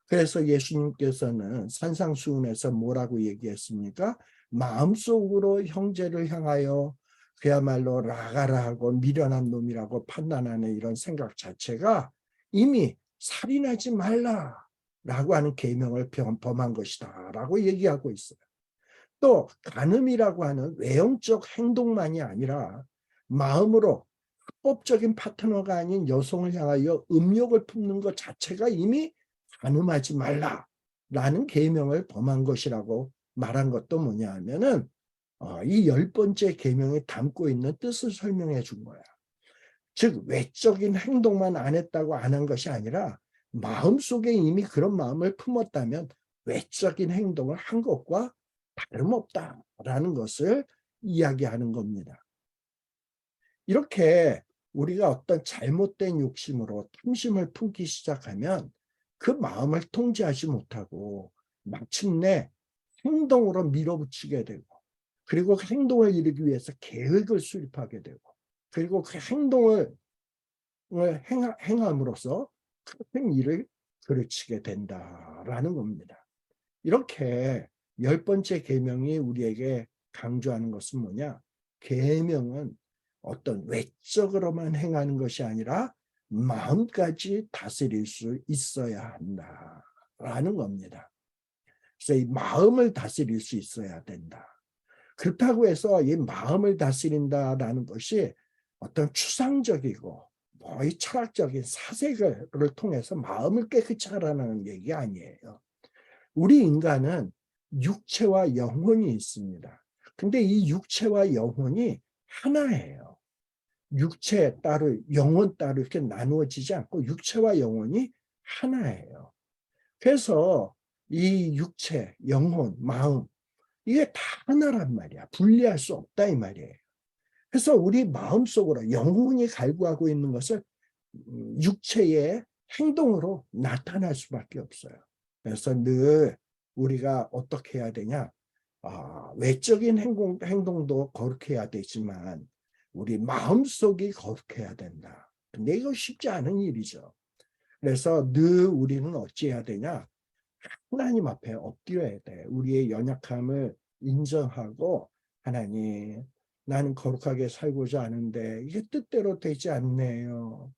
그래서 예수님께서는 산상수훈에서 뭐라고 얘기했습니까? 마음속으로 형제를 향하여 그야말로 라가라 하고 미련한 놈이라고 판단하는 이런 생각 자체가 이미 살인하지 말라라고 하는 계명을 범한 것이다 라고 얘기하고 있어요. 또 간음이라고 하는 외형적 행동만이 아니라 마음으로 합법적인 파트너가 아닌 여성을 향하여 음욕을 품는 것 자체가 이미 간음하지 말라라는 계명을 범한 것이라고 말한 것도 뭐냐 하면은 이 10번째 계명에 담고 있는 뜻을 설명해 준 거야. 즉 외적인 행동만 안 했다고 안 한 것이 아니라 마음속에 이미 그런 마음을 품었다면 외적인 행동을 한 것과 다름없다라는 것을 이야기하는 겁니다. 이렇게 우리가 어떤 잘못된 욕심으로 탐심을 품기 시작하면 그 마음을 통제하지 못하고 마침내 행동으로 밀어붙이게 되고 그리고 그 행동을 이루기 위해서 계획을 수립하게 되고 그리고 그 행동을 행함으로써 큰 일을 그르치게 된다라는 겁니다. 이렇게 10번째 계명이 우리에게 강조하는 것은 뭐냐? 계명은 어떤 외적으로만 행하는 것이 아니라 마음까지 다스릴 수 있어야 한다라는 겁니다. 그래서 이 마음을 다스릴 수 있어야 된다. 그렇다고 해서 이 마음을 다스린다라는 것이 어떤 추상적이고 이 철학적인 사색을 통해서 마음을 깨끗이 하라는 얘기 아니에요. 우리 인간은 육체와 영혼이 있습니다. 근데 이 육체와 영혼이 하나예요. 육체 따로 영혼 따로 이렇게 나누어지지 않고 육체와 영혼이 하나예요. 그래서 이 육체, 영혼, 마음 이게 다 하나란 말이야. 분리할 수 없다 이 말이에요. 그래서 우리 마음속으로 영혼이 갈구하고 있는 것을 육체의 행동으로 나타날 수밖에 없어요. 그래서 늘 우리가 어떻게 해야 되냐? 외적인 행동도 거룩해야 되지만 우리 마음속이 거룩해야 된다. 근데 이거 쉽지 않은 일이죠. 그래서 늘 우리는 어찌해야 되냐? 하나님 앞에 엎드려야 돼. 우리의 연약함을 인정하고 하나님, 나는 거룩하게 살고자 하는데 이게 뜻대로 되지 않네요.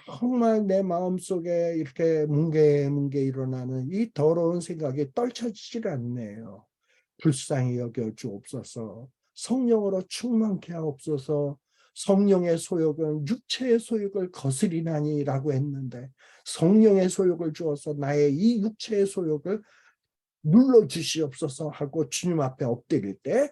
정말 내 마음속에 이렇게 뭉게뭉게 일어나는 이 더러운 생각이 떨쳐지질 않네요. 불쌍히 여겨 주옵소서. 성령으로 충만케 하옵소서. 성령의 소욕은 육체의 소욕을 거스리나니라고 했는데 성령의 소욕을 주어서 나의 이 육체의 소욕을 눌러주시옵소서 하고 주님 앞에 엎드릴 때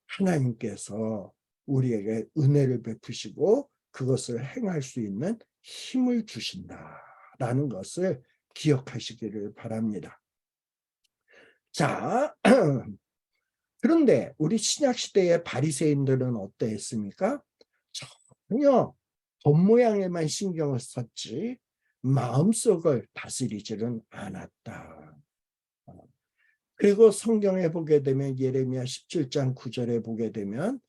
하나님께서 우리에게 은혜를 베푸시고 그것을 행할 수 있는 힘을 주신다라는 것을 기억하시기를 바랍니다. 자, 그런데 우리 신약 시대의 바리새인들은 어떠했습니까? 전혀 겉모양에만 신경을 썼지 마음속을 다스리지는 않았다. 그리고 성경에 보게 되면 예레미야 17장 9절에 보게 되면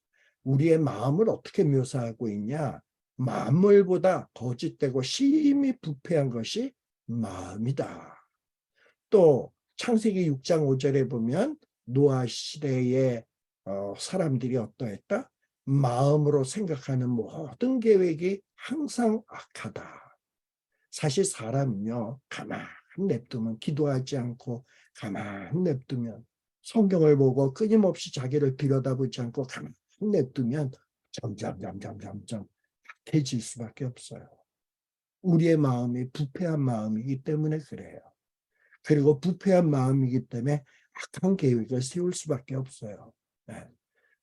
우리의 마음을 어떻게 묘사하고 있냐? 만물보다 거짓되고 심히 부패한 것이 마음이다. 또 창세기 6장 5절에 보면 노아 시대의 사람들이 어떠했다? 마음으로 생각하는 모든 계획이 항상 악하다. 사실 사람은요, 가만 냅두면, 기도하지 않고 가만 냅두면, 성경을 보고 끊임없이 자기를 들여다보지 않고 가만 냅두면 점점 악해질 수밖에 없어요. 우리의 마음이 부패한 마음이기 때문에 그래요. 그리고 부패한 마음이기 때문에 악한 계획을 세울 수밖에 없어요. 네.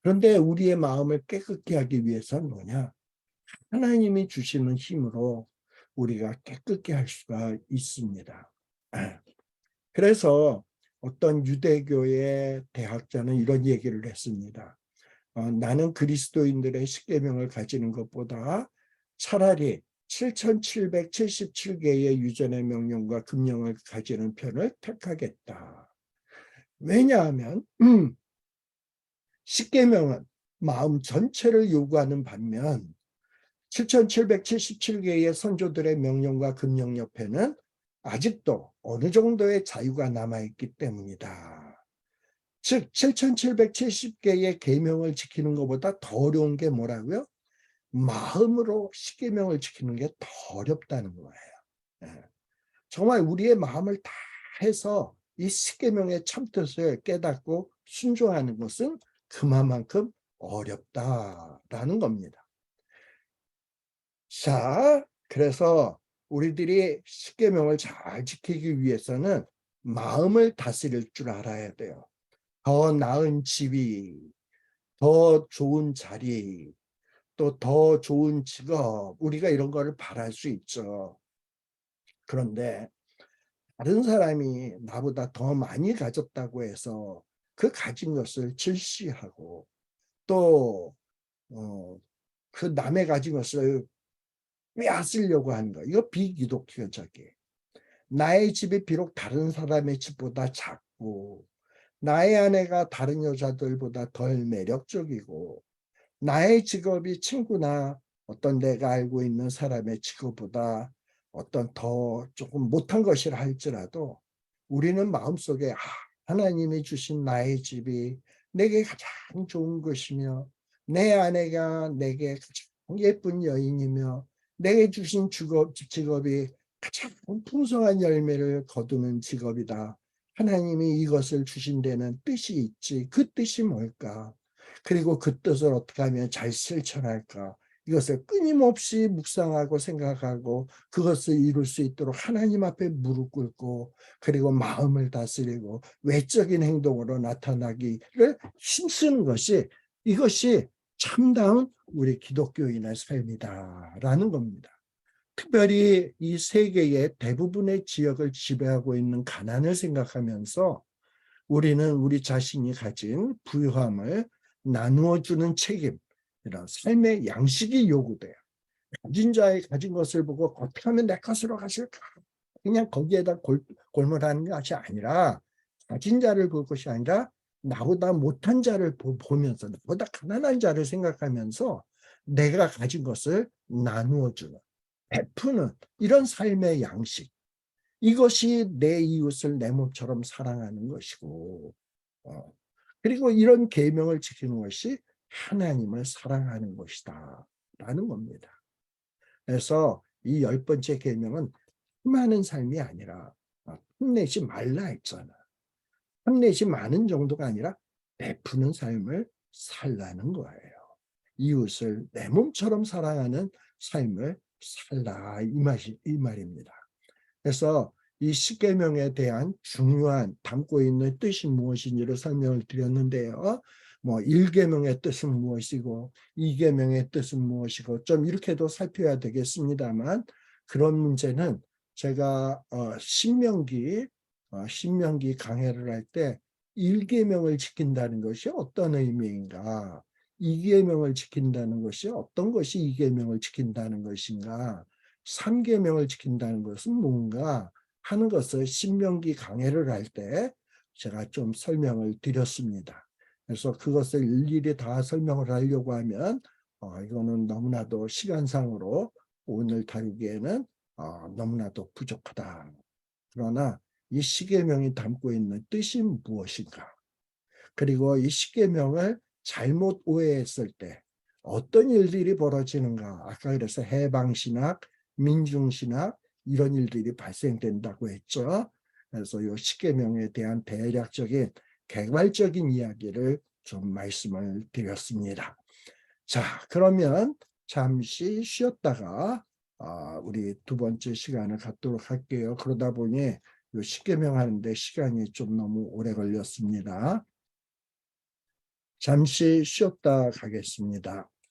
그런데 우리의 마음을 깨끗게 하기 위해서는 뭐냐? 하나님이 주시는 힘으로 우리가 깨끗게 할 수가 있습니다. 네. 그래서 어떤 유대교의 대학자는 이런 얘기를 했습니다. 나는 그리스도인들의 십계명을 가지는 것보다 차라리 7777개의 유전의 명령과 금령을 가지는 편을 택하겠다. 왜냐하면 십계명은 마음 전체를 요구하는 반면 7777개의 선조들의 명령과 금령 옆에는 아직도 어느 정도의 자유가 남아있기 때문이다. 즉 7770개의 계명을 지키는 것보다 더 어려운 게 뭐라고요? 마음으로 십계명을 지키는 게 더 어렵다는 거예요. 네. 정말 우리의 마음을 다 해서 이 십계명의 참뜻을 깨닫고 순종하는 것은 그만큼 어렵다라는 겁니다. 자, 그래서 우리들이 십계명을 잘 지키기 위해서는 마음을 다스릴 줄 알아야 돼요. 더 나은 집이, 더 좋은 자리, 또 더 좋은 직업, 우리가 이런 거를 바랄 수 있죠. 그런데 다른 사람이 나보다 더 많이 가졌다고 해서 그 가진 것을 질시하고 또 그 남의 가진 것을 빼앗으려고 하는 거, 이거 비기독교적이에요. 나의 집이 비록 다른 사람의 집보다 작고 나의 아내가 다른 여자들보다 덜 매력적이고 나의 직업이 친구나 어떤 내가 알고 있는 사람의 직업보다 어떤 더 조금 못한 것이라 할지라도 우리는 마음속에 하나님이 주신 나의 집이 내게 가장 좋은 것이며 내 아내가 내게 가장 예쁜 여인이며 내게 주신 직업이 가장 풍성한 열매를 거두는 직업이다. 하나님이 이것을 주신 데는 뜻이 있지. 그 뜻이 뭘까? 그리고 그 뜻을 어떻게 하면 잘 실천할까? 이것을 끊임없이 묵상하고 생각하고 그것을 이룰 수 있도록 하나님 앞에 무릎 꿇고 그리고 마음을 다스리고 외적인 행동으로 나타나기를 힘쓰는 것이 이것이 참다운 우리 기독교인의 삶이다라는 겁니다. 특별히 이 세계의 대부분의 지역을 지배하고 있는 가난을 생각하면서 우리는 우리 자신이 가진 부유함을 나누어주는 책임, 이런 삶의 양식이 요구돼요. 가진 자의 가진 것을 보고 어떻게 하면 내 것으로 가실까? 그냥 거기에다 골몰하는 것이 아니라 가진 자를 볼 것이 아니라 나보다 못한 자를 보면서 나보다 가난한 자를 생각하면서 내가 가진 것을 나누어주는, 베푸는 이런 삶의 양식. 이것이 내 이웃을 내 몸처럼 사랑하는 것이고 그리고 이런 계명을 지키는 것이 하나님을 사랑하는 것이다 라는 겁니다. 그래서 이 10번째 계명은 흠하는 삶이 아니라 흠내지 말라 했잖아. 흠내지 마는 정도가 아니라 베푸는 삶을 살라는 거예요. 이웃을 내 몸처럼 사랑하는 삶을 살라 이 말입니다. 그래서 이 십계명에 대한 중요한 담고 있는 뜻이 무엇인지를 설명을 드렸는데요. 뭐 1계명의 뜻은 무엇이고 2계명의 뜻은 무엇이고 좀 이렇게도 살펴야 되겠습니다만 그런 문제는 제가 신명기 강해를 할 때 1계명을 지킨다는 것이 어떤 의미인가? 2계명을 지킨다는 것이 어떤 것이 2계명을 지킨다는 것인가? 3계명을 지킨다는 것은 뭔가 하는 것을 신명기 강해를 할 때 제가 좀 설명을 드렸습니다. 그래서 그것을 일일이 다 설명을 하려고 하면 이거는 너무나도 시간상으로 오늘 다루기에는 너무나도 부족하다. 그러나 이 십계명이 담고 있는 뜻이 무엇인가? 그리고 이 십계명을 잘못 오해했을 때 어떤 일들이 벌어지는가? 아까 그래서 해방신학, 민중신학 이런 일들이 발생된다고 했죠. 그래서 이 십계명에 대한 대략적인 개괄적인 이야기를 좀 말씀을 드렸습니다. 자, 그러면 잠시 쉬었다가 우리 두 번째 시간을 갖도록 할게요. 그러다 보니 이 십계명 하는데 시간이 좀 너무 오래 걸렸습니다. 잠시 쉬었다 가겠습니다.